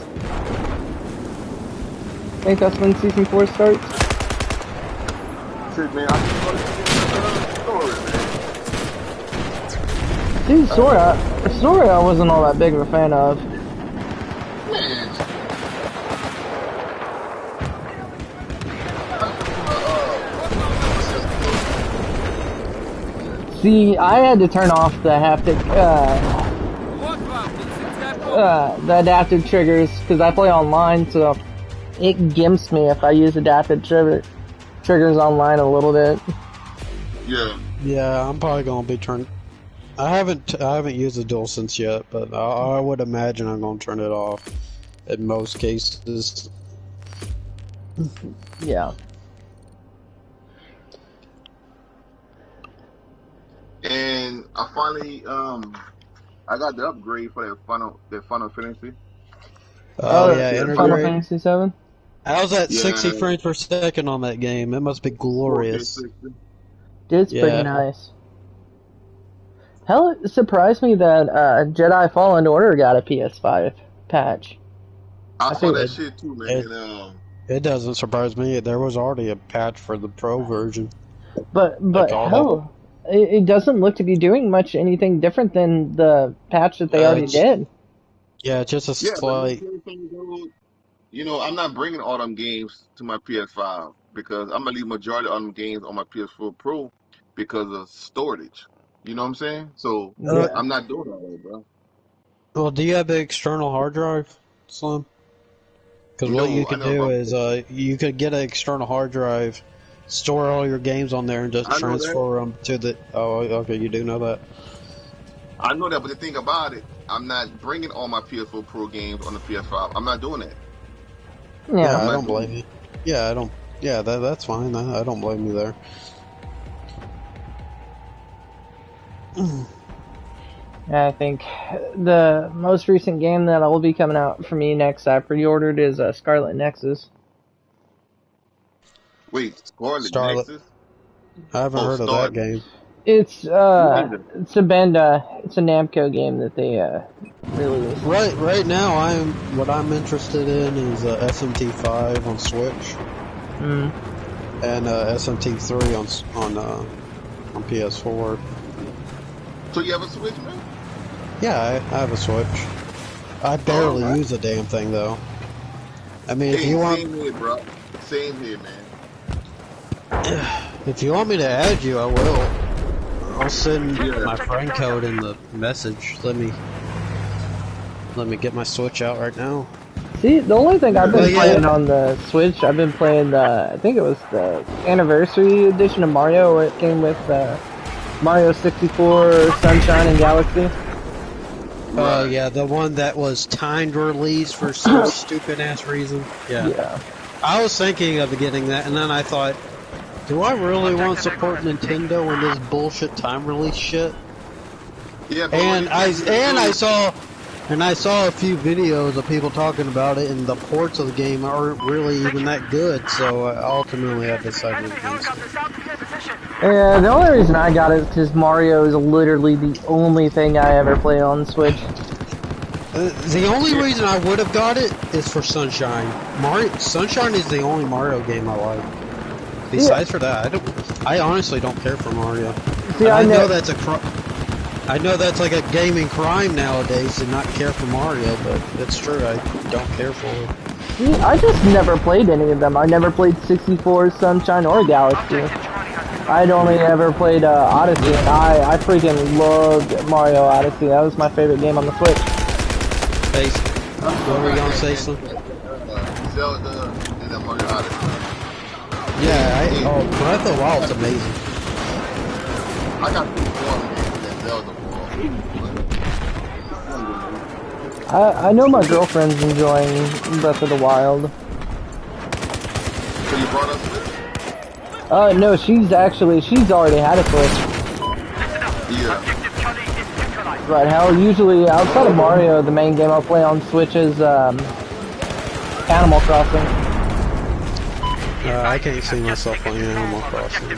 Speaker 1: I think that's when season 4 starts.
Speaker 5: Shit, man, I just want to
Speaker 1: Dude, Sora I wasn't all that big of a fan of. See, I had to turn off the haptic, the adaptive triggers, because I play online, so it gimps me if I use adaptive triggers online a little bit.
Speaker 5: Yeah.
Speaker 2: Yeah, I'm probably gonna be turning. I haven't used the DualSense yet, but I would imagine I'm gonna turn it off in most cases.
Speaker 1: Yeah.
Speaker 5: And I finally I got the upgrade for that Final Fantasy.
Speaker 2: Oh yeah,
Speaker 1: Final Fantasy 7.
Speaker 2: I was at 60 frames per second on that game. It must be glorious.
Speaker 1: It's pretty nice. Hell, it surprised me that Jedi Fallen Order got a PS5 patch.
Speaker 5: I saw that shit too, man.
Speaker 2: It doesn't surprise me. There was already a patch for the Pro version.
Speaker 1: But hell, it doesn't look to be doing much anything different than the patch that they already did.
Speaker 2: Yeah, just a slight.
Speaker 5: You know, I'm not bringing all them games to my PS5 because I'm gonna leave majority of them games on my PS4 Pro because of storage. You know what I'm saying? So I'm not doing all that, bro.
Speaker 2: Well, do you have an external hard drive, Slim? Because what you could do is you could get an external hard drive, store all your games on there, and just transfer them to the. Oh, okay, you do know that.
Speaker 5: I know that, but the thing about it, I'm not bringing all my PS4 Pro games on the PS5. I'm not doing that.
Speaker 2: Yeah, I don't blame you. Yeah, I don't. Yeah, that's fine. I don't blame you there.
Speaker 1: I think the most recent game that will be coming out for me next I pre-ordered is Scarlet Nexus.
Speaker 5: Wait, Scarlet Nexus?
Speaker 2: I haven't heard of that game.
Speaker 1: It's a Namco game that they released.
Speaker 2: Right now, what I'm interested in is SMT5 on Switch, and SMT3 on PS4.
Speaker 5: So you have a Switch, man?
Speaker 2: Yeah, I have a Switch. I barely use the damn thing though. I mean, if you want,
Speaker 5: same here, bro. Same here, man.
Speaker 2: If you want me to add you, I will. I'll send my friend code in the message. Let me get my Switch out right now.
Speaker 1: See, the only thing I've been playing on the Switch, I've been playing I think it was the Anniversary Edition of Mario, where it came with Mario 64, Sunshine, and Galaxy.
Speaker 2: Oh yeah, the one that was timed release for some stupid ass reason. Yeah. I was thinking of getting that, and then I thought, do I really want to support Nintendo in this bullshit time release shit?
Speaker 5: Yeah, but
Speaker 2: And I saw a few videos of people talking about it, and the ports of the game aren't really even that good. So ultimately, I decided against it.
Speaker 1: Yeah, the only reason I got it is because Mario is literally the only thing I ever play on Switch.
Speaker 2: The only reason I would have got it is for Sunshine. Sunshine is the only Mario game I like. Besides for that, I honestly don't care for Mario.
Speaker 1: See,
Speaker 2: I know that's I know that's like a gaming crime nowadays to not care for Mario, but it's true. I don't care for it.
Speaker 1: See, I just never played any of them. I never played 64, Sunshine, or Galaxy. I'd only ever played Odyssey, and I freaking loved Mario Odyssey. That was my favorite game on the Switch.
Speaker 2: Hey, what were you gonna say, son?
Speaker 5: Zelda and then Mario Odyssey.
Speaker 2: Yeah, Breath of the Wild's amazing.
Speaker 5: I got two more games than Zelda for.
Speaker 1: I know my girlfriend's enjoying Breath of the Wild.
Speaker 5: So you brought us this?
Speaker 1: No, she's already had a Switch.
Speaker 5: Yeah.
Speaker 1: Right, hell, usually, outside of Mario, the main game I'll play on Switch is, Animal Crossing.
Speaker 2: I can't see myself playing Animal Crossing,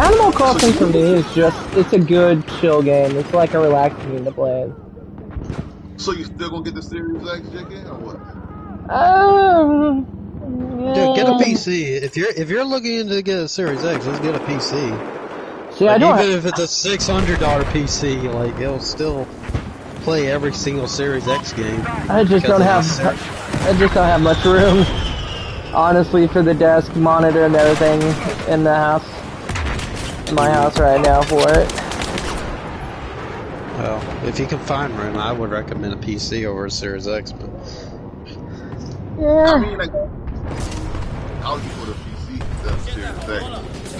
Speaker 1: Animal Crossing for me is it's a good, chill game. It's like a relaxing game to play.
Speaker 5: So you still gonna get the Series X, JK, or what?
Speaker 1: Yeah.
Speaker 2: Dude, get a PC. If you're looking to get a Series X, let's get a PC.
Speaker 1: See,
Speaker 2: Like, even if it's a $600 PC, like it'll still play every single Series X game.
Speaker 1: I just don't have much room, honestly, for the desk, monitor, and everything in the house, in my house right now for it.
Speaker 2: Well, if you can find room, I would recommend a PC over a Series X. But
Speaker 1: yeah.
Speaker 5: I mean, like, I'll just go to PC instead of Series X.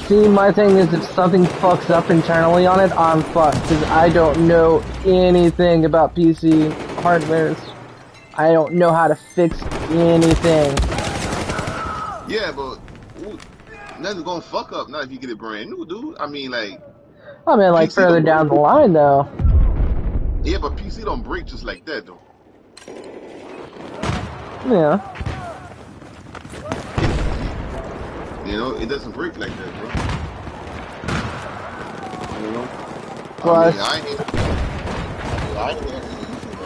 Speaker 1: See, my thing is, if something fucks up internally on it, I'm fucked, because I don't know anything about PC hardware. I don't know how to fix anything.
Speaker 5: Yeah, but nothing's gonna fuck up now if you get it brand new, dude. I mean, like
Speaker 1: PC further down the line, though.
Speaker 5: Yeah, but PC don't break just like that, though.
Speaker 1: Yeah.
Speaker 5: You know, it doesn't break like that, bro. You know?
Speaker 1: Plus,
Speaker 5: I ain't at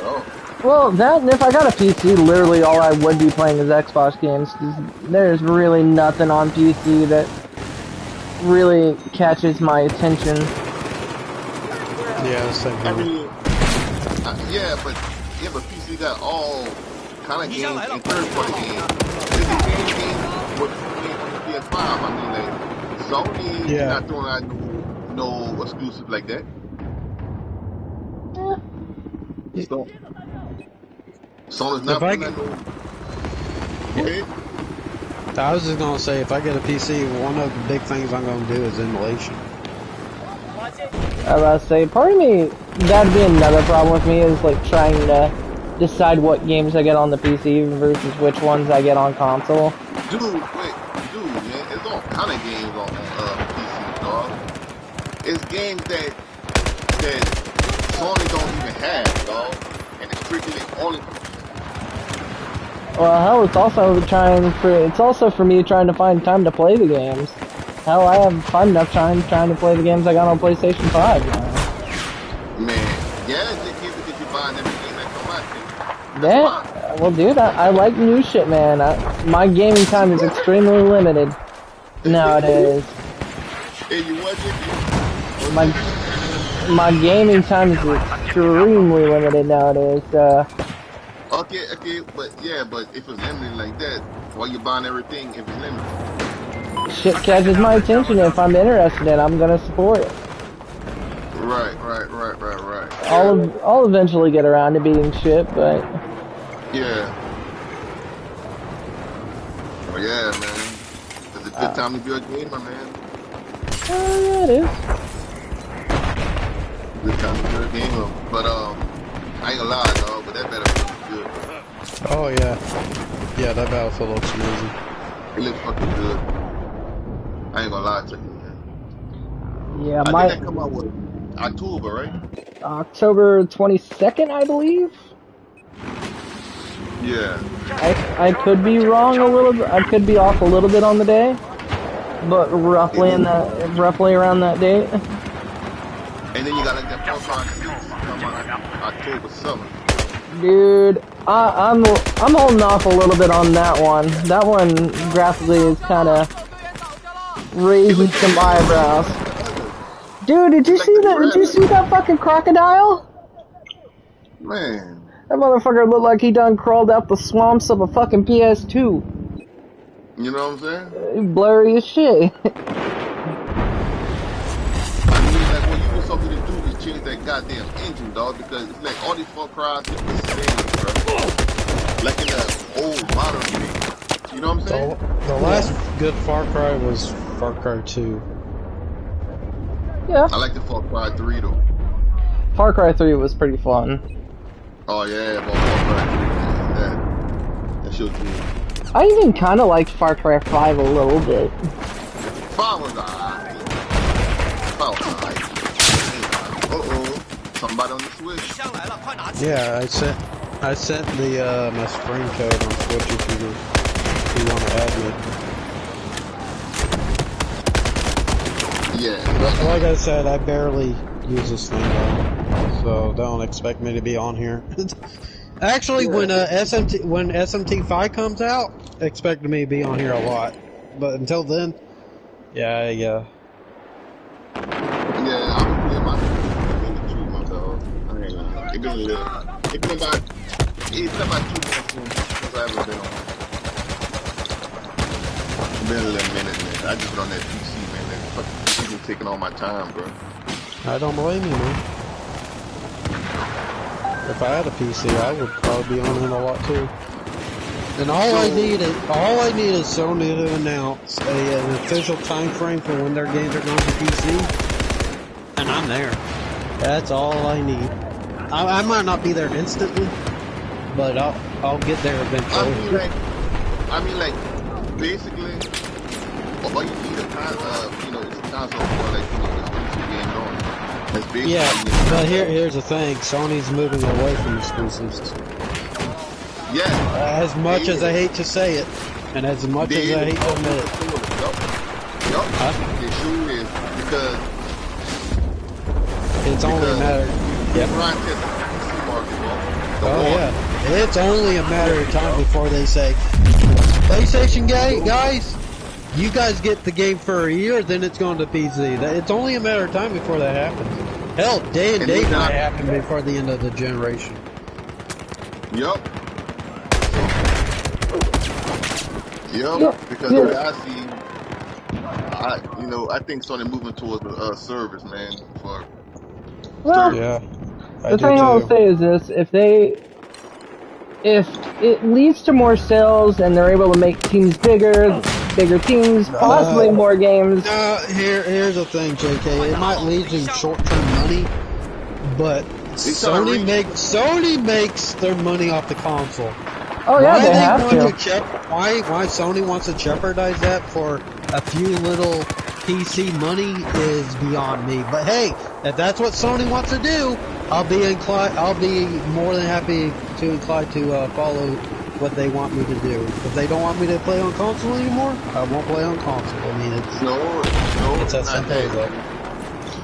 Speaker 5: all.
Speaker 1: well, that, and if I got a PC, literally all I would be playing is Xbox games, because there's really nothing on PC that really catches my attention.
Speaker 2: yeah, same
Speaker 5: I
Speaker 2: here.
Speaker 5: mean, yeah, but PC got all kind of games and third-party games. It's the same game with the game on the PS5. I mean, like, Sony not throwing out no exclusive like that. So, Sony's not putting out no. Go ahead.
Speaker 2: I was just gonna say, if I get a PC, one of the big things I'm gonna do is emulation.
Speaker 1: I was about to say, part of me, that'd be another problem with me, is like trying to decide what games I get on the PC versus which ones I get on console.
Speaker 5: Dude, man, there's all kind of games on PC, dog. It's games that Sony don't even have, dog, and it's strictly only.
Speaker 1: Well, hell, it's also for me trying to find time to play the games. Hell, I have fun enough trying to play the games I got on PlayStation 5 now.
Speaker 5: Man, yeah, it's just because you're buying everything that come out.
Speaker 1: Yeah, well, dude, I like new shit, man. My gaming time is extremely limited nowadays.
Speaker 5: Hey, you watch it?
Speaker 1: My gaming time is extremely limited nowadays.
Speaker 5: Okay, but if it's limited like that, why you buying everything if it's limited?
Speaker 1: Shit catches my attention. If I'm interested in it, I'm gonna support it.
Speaker 5: Right.
Speaker 1: I'll eventually get around to beating shit, but
Speaker 5: yeah. Oh yeah, man. It's a good time to be a gamer, man.
Speaker 1: yeah, it is.
Speaker 5: Good time to be a good game, but I ain't gonna lie, dog. But that Battlefield is good.
Speaker 2: Oh yeah, yeah, that Battlefield looks amazing.
Speaker 5: It looks fucking good. I ain't gonna lie to you, man.
Speaker 1: Yeah,
Speaker 5: I think that come out with October, right?
Speaker 1: October 22nd, I believe.
Speaker 5: Yeah.
Speaker 1: I could be wrong a little bit. I could be off a little bit on the day, but roughly around that date.
Speaker 5: And then you got like that Far Cry 6 come out October 7th.
Speaker 1: Dude, I'm holding off a little bit on that one. That one graphically is kind of raising some eyebrows. Dude, did you see that? Did you see that fucking crocodile?
Speaker 5: Man.
Speaker 1: That motherfucker looked like he done crawled out the swamps of a fucking PS2.
Speaker 5: You know what I'm saying?
Speaker 1: Blurry as shit.
Speaker 5: I mean, like, what you was something to do is change that goddamn engine, dog, because it's like all these Far Cry's look the same, bro. Like in that old modern game. You know what I'm saying?
Speaker 2: The last good Far Cry was Far Cry 2.
Speaker 1: Yeah.
Speaker 5: I like the Far Cry 3, though.
Speaker 1: Far Cry 3 was pretty fun.
Speaker 5: Oh, yeah, Far Cry 3, man. That shit was good.
Speaker 1: I even kind of liked Far Cry 5 a little bit.
Speaker 5: 5 was alright. 5 was alright. Uh-oh. Somebody on the Switch.
Speaker 2: Yeah, I sent the my spring code on Switch if you want to add me.
Speaker 5: Yeah.
Speaker 2: Like I said, I barely use this thing though, so don't expect me to be on here. Actually,
Speaker 5: Yeah.
Speaker 2: when SMT5 comes out, expect me to be on here a lot. But until then, yeah.
Speaker 5: Yeah, I'm playing my too, my dog. I ain't gonna. It's been about 2 months since I ever been on. It's been a little minute, man. I just been on that PC, man. That fucking PC been taking all my time, bro.
Speaker 2: I don't blame you, man. If I had a PC, I would probably be on it a lot too. And all I need is Sony to announce an official time frame for when their games are going to PC, and I'm there. That's all I need. I might not be there instantly, but I'll get there eventually.
Speaker 5: I mean, like, basically, all you need is it's a console for like get the game going. That's basically.
Speaker 2: Yeah, but here's the thing: Sony's moving away from exclusives.
Speaker 5: Yeah.
Speaker 2: As much as I hate to say it, and as much as I hate to admit it.
Speaker 5: Yup. It sure is, because
Speaker 2: it's only a matter. Yep. Oh yeah. It's only a matter of time before they say, PlayStation guys, you guys get the game for a year, then it's going to PC. It's only a matter of time before that happens. Hell, day and date might happen before the end of the generation.
Speaker 5: Yup. Because the way I see, I think Sony moving towards the service, man.
Speaker 2: Yeah.
Speaker 1: The thing I'll say is this: if it leads to more sales and they're able to make teams bigger teams, possibly more games.
Speaker 2: Here's the thing, JK. It might lead to short-term money, but Sony makes their money off the console.
Speaker 1: Oh yeah, they have to.
Speaker 2: Why Sony wants to jeopardize that for a few little PC money is beyond me. But hey, if that's what Sony wants to do, I'll be more than happy to inclined to follow what they want me to do. If they don't want me to play on console anymore, I won't play on console. I mean, it's as simple as that.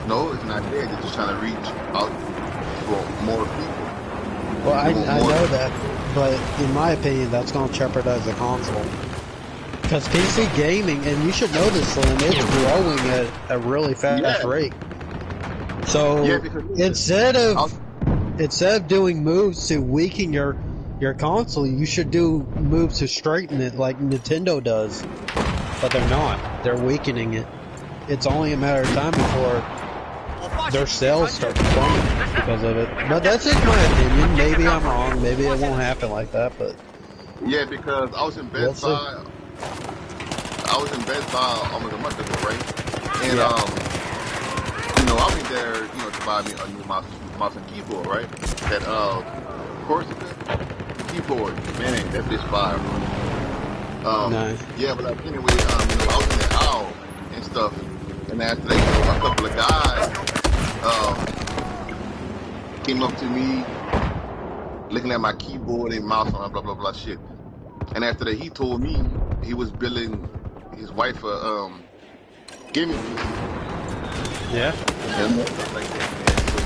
Speaker 5: No, it's not dead. They're just trying to reach out for more people.
Speaker 2: Well, I know that, but in my opinion, that's going to jeopardize the console. Because PC gaming, and you should know this, Slim, it's growing at a really fast rate. So instead of doing moves to weaken your console, you should do moves to straighten it like Nintendo does. But they're not. They're weakening it. It's only a matter of time before their sales start to plummet because of it. But that's just my opinion. Maybe I'm wrong. Maybe it won't happen like that. But
Speaker 5: yeah, because I was in Best Buy. almost a month ago, right? And I've been there, to buy me a new mouse and keyboard, right? That Corsica keyboard, man, that bitch fire, bro.
Speaker 2: Nice.
Speaker 5: Yeah, but like, anyway, I was in the aisle and stuff, and after that, a couple of guys came up to me, looking at my keyboard and mouse and blah blah blah shit. And after that, he told me he was billing his wife a gaming PC.
Speaker 2: Yeah.
Speaker 5: And stuff like that, man. So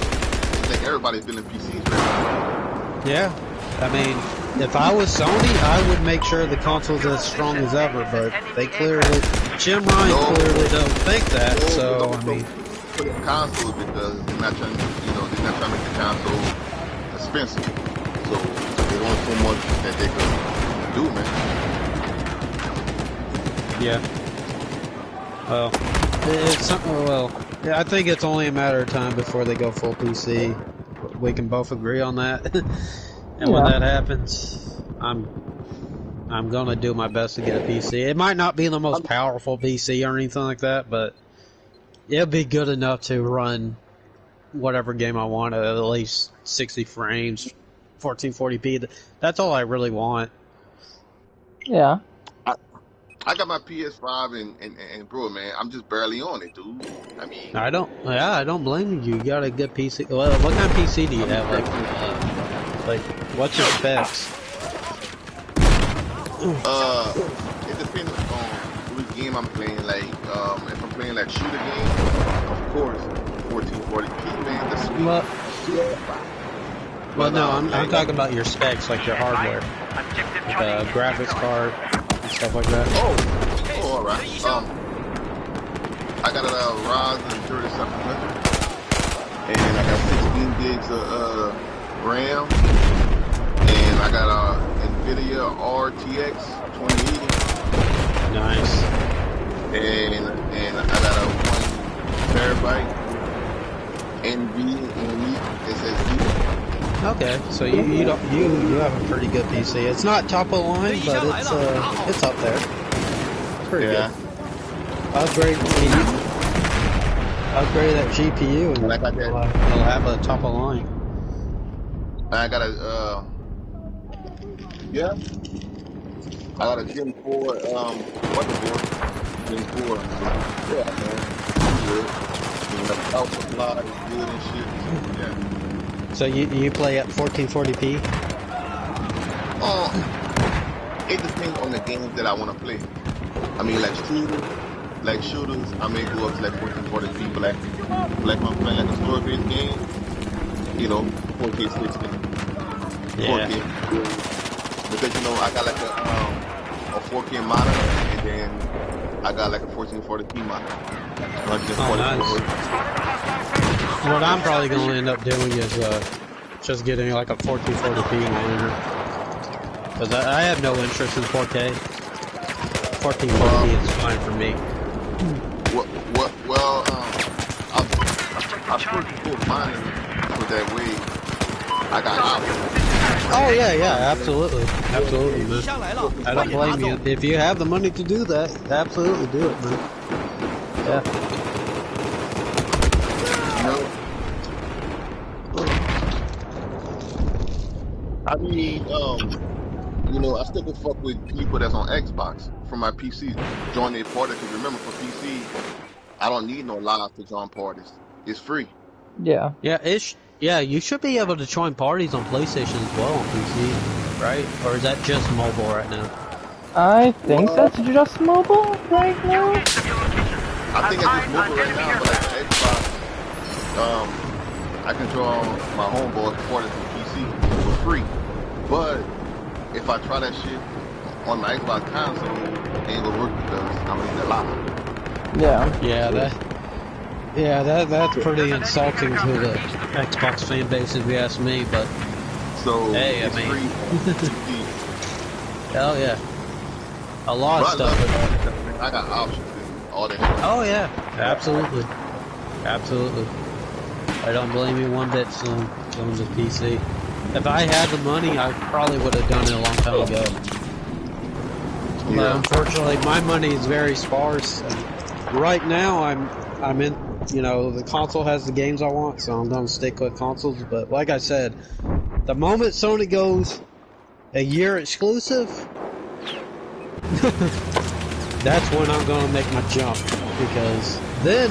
Speaker 5: it's like everybody's billing PCs right now.
Speaker 2: Yeah. I mean, if I was Sony, I would make sure the console's as strong as ever, but they clearly, Jim Ryan clearly don't think that, so, I mean.
Speaker 5: Put in consoles because they're not trying to, they're not trying to make the console expensive. So there's only so much that they could do, man.
Speaker 2: Yeah. Well, I think it's only a matter of time before they go full PC. We can both agree on that. And when that happens, I'm gonna do my best to get a PC. It might not be the most powerful PC or anything like that, but it'll be good enough to run whatever game I want at least 60 frames, 1440p. That's all I really want.
Speaker 1: Yeah.
Speaker 5: I got my PS5 and bro, man, I'm just barely on it, dude. I mean,
Speaker 2: I don't blame you. You got a good PC. Well, what kind of PC do you have? Like, what's your specs?
Speaker 5: It depends on which game I'm playing. Like, if I'm playing like shooter game, of course, 1440p, man, the sweet.
Speaker 2: Well, no, I'm talking about your specs, like your hardware, graphics card, and stuff like that.
Speaker 5: Oh, all right. I got a Ryzen 3700, and I got 16 gigs of RAM, and I got a NVIDIA RTX 2080.
Speaker 2: Nice.
Speaker 5: And I got a 1 terabyte NVMe SSD.
Speaker 2: Okay, so you have a pretty good PC. It's not top of the line, but it's up there. It's pretty good. Upgrade that GPU, and
Speaker 5: I got that.
Speaker 2: It'll have a top of the line.
Speaker 5: I got a I got a Gen 4 motherboard. Gen 4. Yeah, man. Good. The power supply is good and shit. Yeah.
Speaker 2: So you play at 1440p?
Speaker 5: It depends on the games that I want to play. I mean, like shooters, I may go up to like 1440p, but like when I'm playing like a story-based game, 4K 60.
Speaker 2: Yeah.
Speaker 5: 4K. Because I got like a 4K monitor, and then I got like a 1440p monitor.
Speaker 2: Nice. What I'm probably going to end up doing is just getting like a 1440p monitor. Because I have no interest in 4K. 1440p is fine for me.
Speaker 5: Well, I put mine with that way. I got options.
Speaker 2: Oh yeah, absolutely, man. I don't blame you. If you have the money to do that, absolutely do it, man. Yeah.
Speaker 5: I mean, I still can fuck with people that's on Xbox from my PC. Join their party, because remember, for PC, I don't need no live to join parties. It's free.
Speaker 1: Yeah.
Speaker 2: Yeah, you should be able to join parties on PlayStation as well on PC, right? Or is that just mobile right now?
Speaker 1: I think that's just mobile right now.
Speaker 5: I think it's just mobile right now, but like the Xbox, I can join my homeboy's parties on PC for free. But if I try that shit on my Xbox console, it ain't gonna work because I'm in the live.
Speaker 2: That's pretty insulting to the Xbox fan base, if you ask me. But
Speaker 5: so
Speaker 2: hey, I mean, hell yeah, a lot of stuff.
Speaker 5: I got options and all that.
Speaker 2: Oh yeah, absolutely. I don't blame you one bit, son. Going to PC. If I had the money, I probably would have done it a long time ago. But unfortunately, my money is very sparse. Right now, I'm you know, the console has the games I want, so I'm gonna stick with consoles. But like I said, the moment Sony goes a year exclusive, that's when I'm gonna make my jump, because then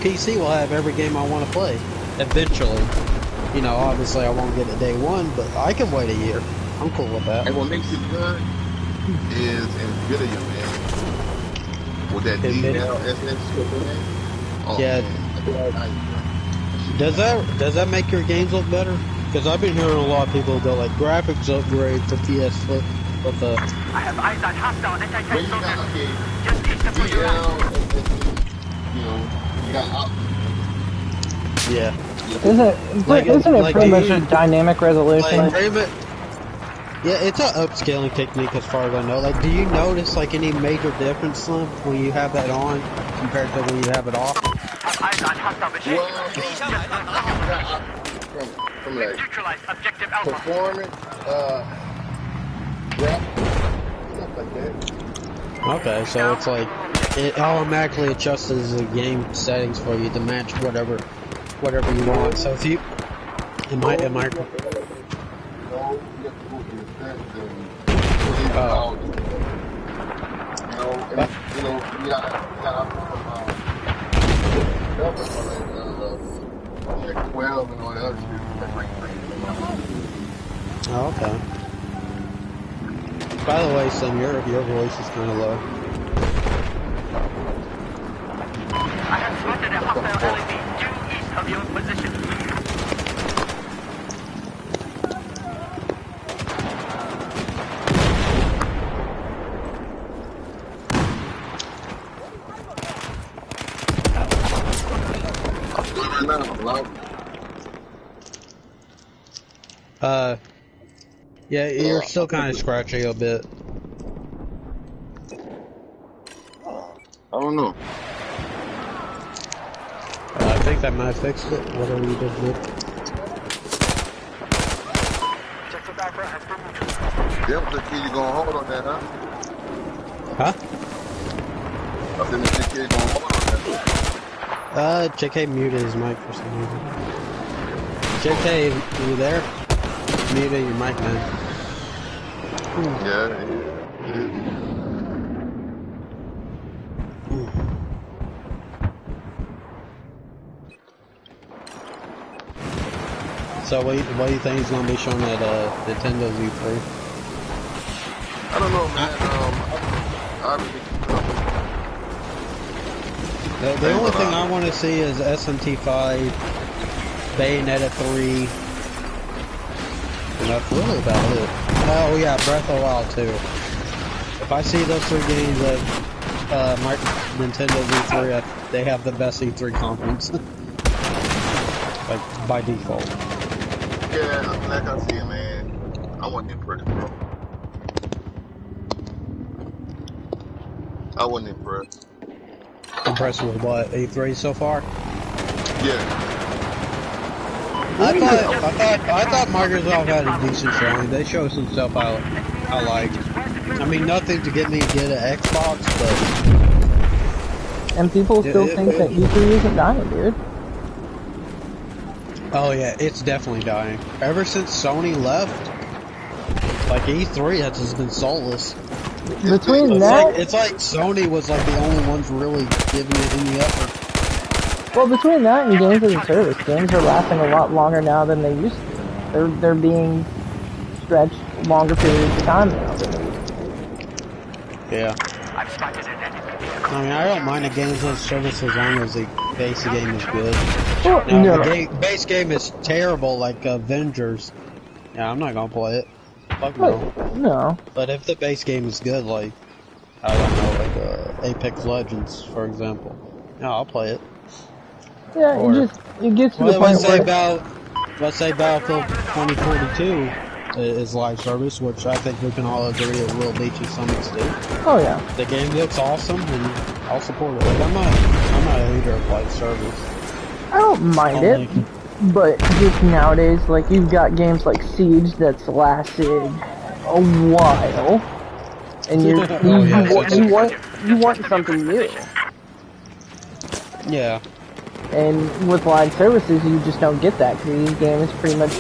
Speaker 2: PC will have every game I want to play eventually. You know, obviously I won't get it day one, but I can wait a year. I'm cool with that.
Speaker 5: And what makes it good is NVIDIA, man. With that DLSS chip in it. Oh,
Speaker 2: yeah.
Speaker 5: Man.
Speaker 2: Does that make your games look better? Because I've been hearing a lot of people go like graphics upgrade for PS4 with the.
Speaker 4: I have eyes on hostile anti-tank
Speaker 5: But you got,
Speaker 4: soldiers. Just east of where you're at.
Speaker 5: you know, you got
Speaker 2: Yeah.
Speaker 1: Isn't it pretty much a dynamic resolution?
Speaker 2: Yeah, it's an upscaling technique as far as I know. Like, do you notice like any major difference, Slim, when you have that on compared to when you have it off?
Speaker 4: Eyes on hostile machine.
Speaker 5: from like
Speaker 4: Neutralize objective Alpha.
Speaker 5: performance, rep, stuff like that.
Speaker 2: Okay, so it's like it automatically adjusts the game settings for you to match whatever you want. So if you, am I? Oh.
Speaker 5: You got like 12 and all that other shit.
Speaker 2: Oh, okay. By the way, Sam, your voice is kind of low.
Speaker 4: I have spotted a hostile LED due east of your position.
Speaker 2: Yeah, you're still kind of scratchy a bit.
Speaker 5: I don't know.
Speaker 2: I think that might have fixed it, whatever you did with.
Speaker 5: Yeah, but the kid, you gonna hold on that, huh?
Speaker 2: Huh?
Speaker 5: I said the kid gonna hold on that.
Speaker 2: JK muted his mic for some reason. JK, you there? Muted your mic, man.
Speaker 5: Yeah.
Speaker 2: So what do you think he's gonna be showing at Nintendo Z3?
Speaker 5: I don't know, man. I really
Speaker 2: The only thing I want to see is SMT5, Bayonetta 3, and that's really about it. Oh yeah, Breath of the Wild 2. If I see those three games at my Nintendo V3, they have the best E3 conference. Like, by default.
Speaker 5: Yeah, like I said, man, I wasn't impressed, bro. I wasn't impressed.
Speaker 2: Impressed with what, E3 so far?
Speaker 5: Yeah.
Speaker 2: I thought Microsoft had a decent showing. They showed some stuff I liked. I mean, nothing to get me to get an Xbox, but...
Speaker 1: And people still think that E3 isn't dying, dude.
Speaker 2: Oh yeah, it's definitely dying. Ever since Sony left, like E3 has just been soulless.
Speaker 1: Between
Speaker 2: It's like Sony was like the only ones really giving it any effort.
Speaker 1: Well, between that and games as a service, games are lasting a lot longer now than they used to. They're being stretched longer periods of time now than they used to.
Speaker 2: Yeah. I mean, I don't mind a games as a service as long as the base game is good.
Speaker 1: Well,
Speaker 2: Now, if the base game is terrible, like Avengers, yeah, I'm not gonna play it. Fuck no.
Speaker 1: No.
Speaker 2: But if the base game is good, like, I don't know, like Apex Legends, for example, yeah, I'll play it.
Speaker 1: Yeah,
Speaker 2: Or,
Speaker 1: it gets to the point where...
Speaker 2: Let's say Battlefield 2042 is live service, which I think we can all agree it will be to some extent.
Speaker 1: Oh yeah.
Speaker 2: The game looks awesome, and I'll support it. Like, I'm not a hater of live service.
Speaker 1: I don't mind it, but just nowadays, like, you've got games like Siege that's lasted a while, and you want something new.
Speaker 2: Yeah.
Speaker 1: And with live services, you just don't get that, because these games pretty much,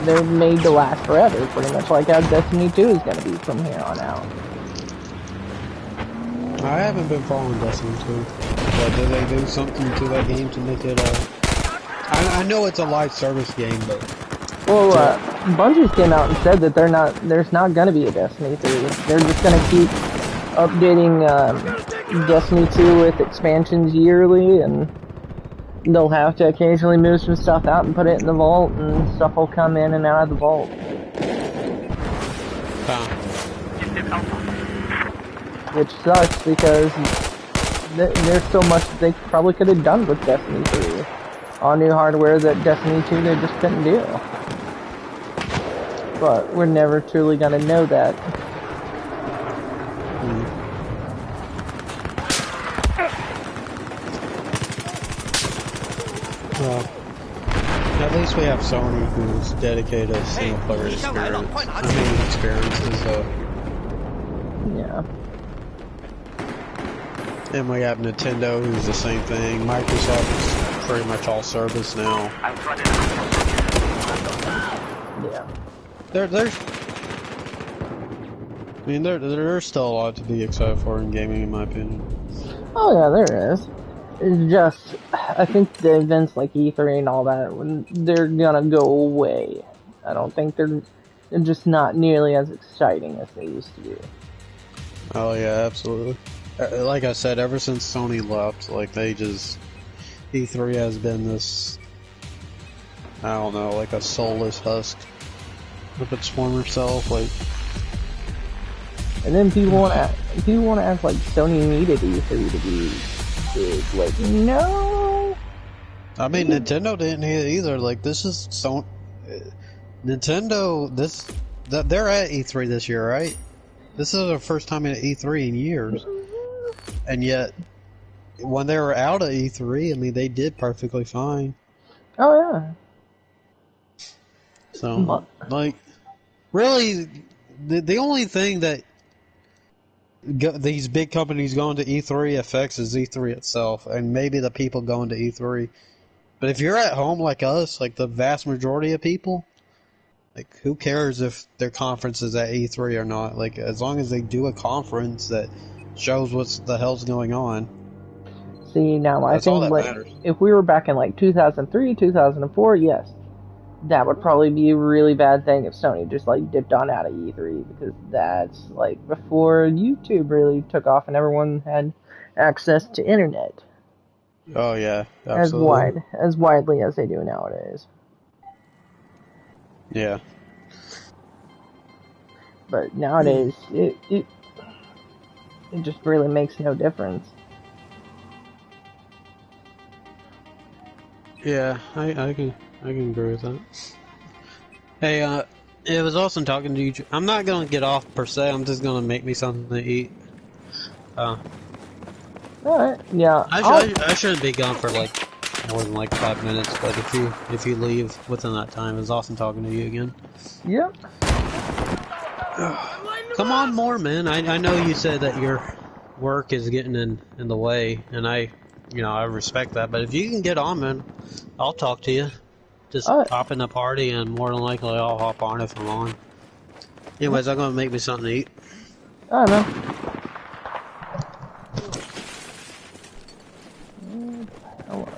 Speaker 1: they're made to last forever, pretty much like how Destiny 2 is going to be from here on out.
Speaker 2: I haven't been following Destiny 2, but did they do something to that game to make it, I know it's a live service game, but...
Speaker 1: Well, Bungie came out and said that there's not going to be a Destiny 3. They're just going to keep updating, Destiny 2 with expansions yearly, and they'll have to occasionally move some stuff out and put it in the vault, and stuff will come in and out of the vault. Which sucks, because there's so much they probably could have done with Destiny 3 on new hardware that Destiny 2 they just couldn't do. But we're never truly gonna know that.
Speaker 2: Well, at least we have Sony, who's dedicated to single player experiences,
Speaker 1: Yeah.
Speaker 2: And we have Nintendo, who's the same thing. Microsoft is pretty much all service now.
Speaker 1: Yeah.
Speaker 2: There's still a lot to be excited for in gaming, in my opinion.
Speaker 1: Oh yeah, there is. It's just, I think the events like E3 and all that, they're gonna go away. I don't think they're just not nearly as exciting as they used to be.
Speaker 2: Oh yeah, absolutely. Like I said, ever since Sony left, like E3 has been this, I don't know, like a soulless husk of its former self, like.
Speaker 1: And then people want to act like Sony needed E3 to be big. Like, no.
Speaker 2: I mean, Nintendo didn't either. Like, this is Nintendo. They're at E3 this year, right? This is their first time at E3 in years, and yet when they were out at E3, I mean, they did perfectly fine.
Speaker 1: Oh yeah.
Speaker 2: So, like, really, the only thing that these big companies going to E3 affects is E3 itself, and maybe the people going to E3. But if you're at home like us, like the vast majority of people, like, who cares if their conference is at E3 or not? Like, as long as they do a conference that shows what the hell's going on.
Speaker 1: See, now I think like if we were back in like 2003, 2004, yes, that would probably be a really bad thing if Sony just like dipped on out of E3, because that's like before YouTube really took off and everyone had access to internet.
Speaker 2: Oh yeah, absolutely.
Speaker 1: As widely as they do nowadays.
Speaker 2: Yeah.
Speaker 1: But nowadays, it just really makes no difference.
Speaker 2: Yeah, I can agree with that. Hey, it was awesome talking to you. I'm not gonna get off per se. I'm just gonna make me something to eat.
Speaker 1: Alright, yeah.
Speaker 2: I shouldn't be gone for like more than like 5 minutes, but if you leave within that time, it was awesome talking to you again.
Speaker 1: Yep.
Speaker 2: Come on, more, man. I know you said that your work is getting in the way, and I respect that. But if you can get on, man, I'll talk to you. Just hop in the party, and more than likely I'll hop on if I'm on. Anyways, I'm gonna make me something to eat.
Speaker 1: I don't know. How are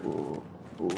Speaker 1: you? Ooh, ooh.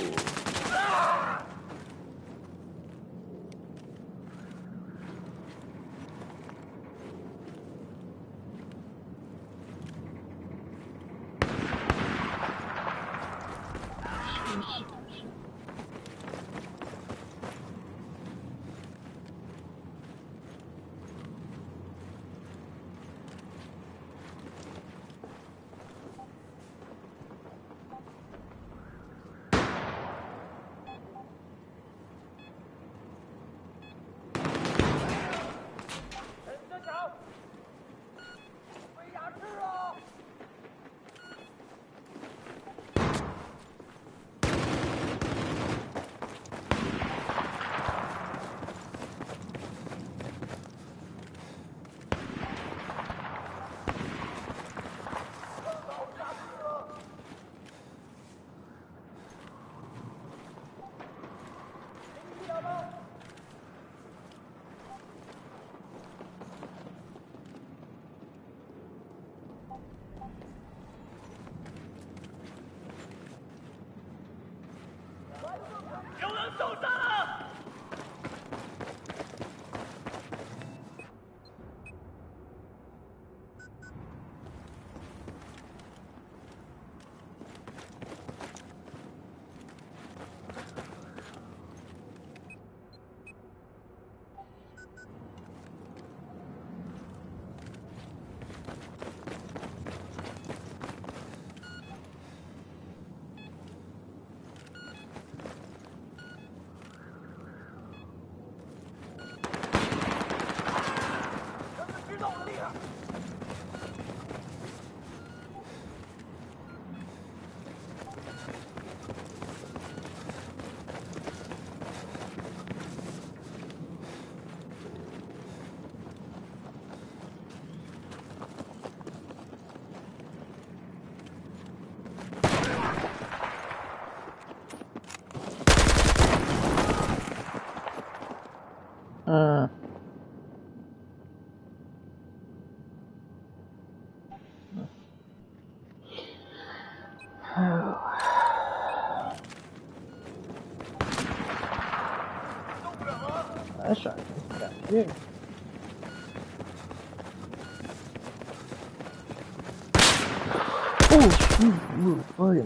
Speaker 1: Let's try to get back here. Oh, shoot, buddy.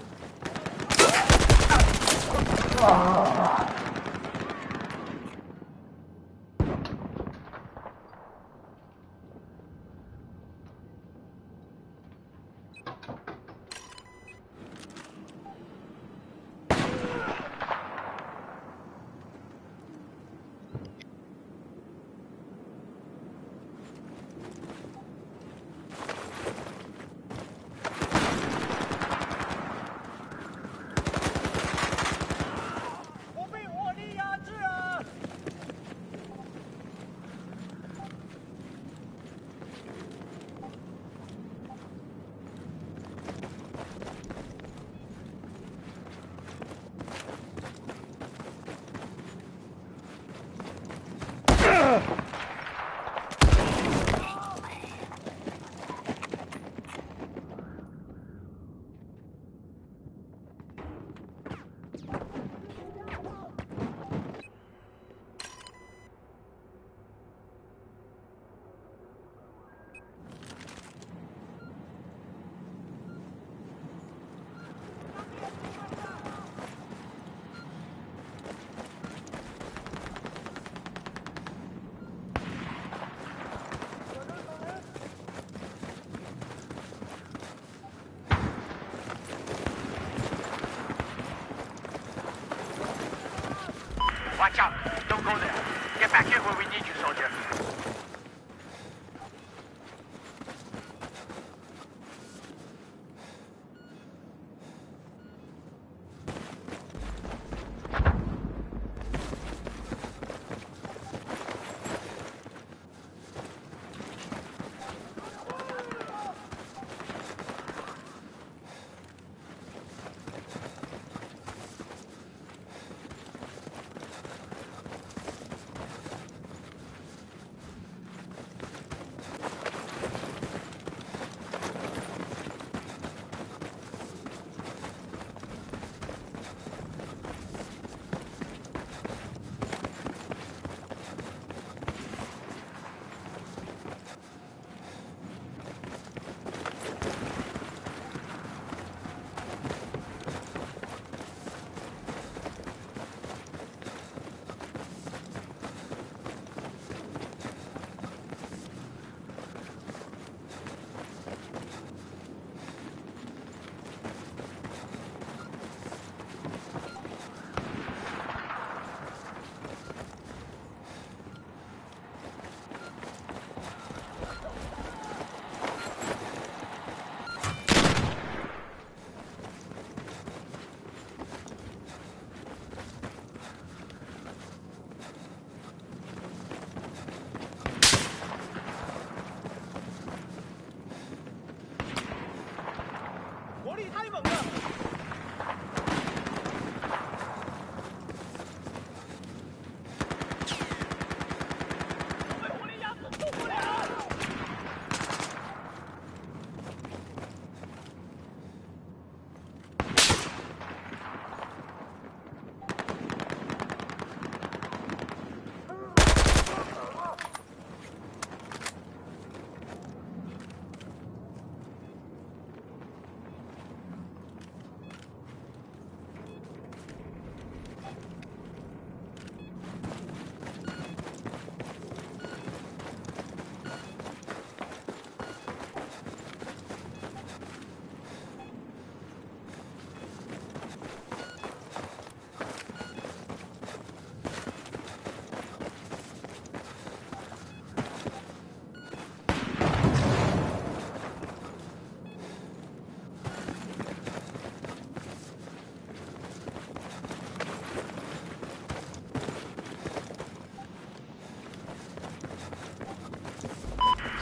Speaker 4: Watch out. Don't go there. Get back here where we need you, soldier.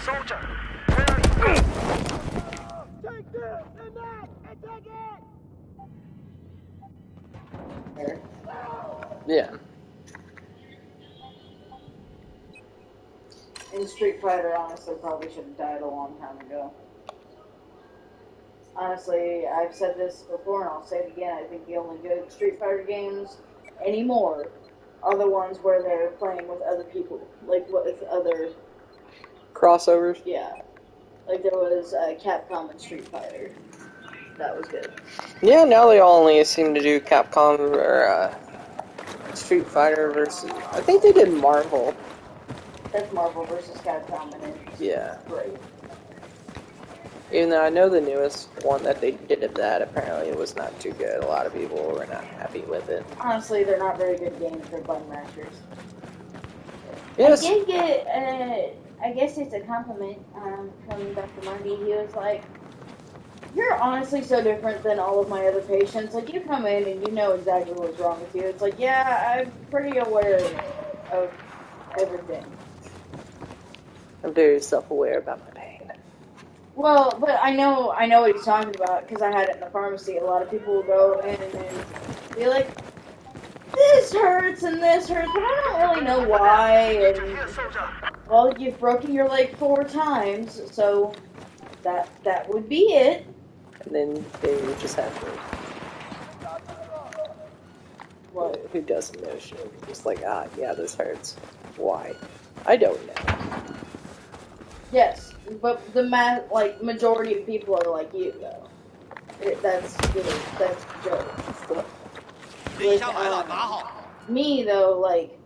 Speaker 4: Soldier, where are you? Take this and that and take it!
Speaker 1: Yeah.
Speaker 6: In Street Fighter, honestly, probably should have died a long time ago. Honestly, I've said this before and I'll say it again. I think the only good Street Fighter games anymore are the ones where they're playing with other people, like with other
Speaker 1: Crossovers?
Speaker 6: Yeah. Like there was Capcom and Street Fighter. That was good.
Speaker 1: Yeah, now they only seem to do Capcom or Street Fighter versus... I think they did Marvel.
Speaker 6: That's Marvel versus Capcom and it's great.
Speaker 1: Even though I know the newest one that they did of that apparently was not too good. A lot of people were not happy with it.
Speaker 6: Honestly, they're not very good games. They're button mashers.
Speaker 1: Yes.
Speaker 6: I did get, I guess it's a compliment from Dr. Mundy. He was like, "You're honestly so different than all of my other patients. Like, you come in and you know exactly what's wrong with you." It's like, yeah, I'm pretty aware of everything.
Speaker 1: I'm very self-aware about my pain.
Speaker 6: Well, but I know what he's talking about because I had it in the pharmacy. A lot of people will go in and be like, "This hurts and this hurts," but I don't really know why. And well, you've broken your leg 4 times, so that would be it.
Speaker 1: And then they would just have to.
Speaker 6: What?
Speaker 1: Who doesn't know shit? Just like, yeah, this hurts. Why? I don't know.
Speaker 6: Yes, but the majority of people are like you, though. That's a joke. With, me, though, like,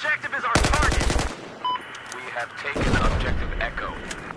Speaker 4: objective is our target.
Speaker 3: We have taken objective Echo.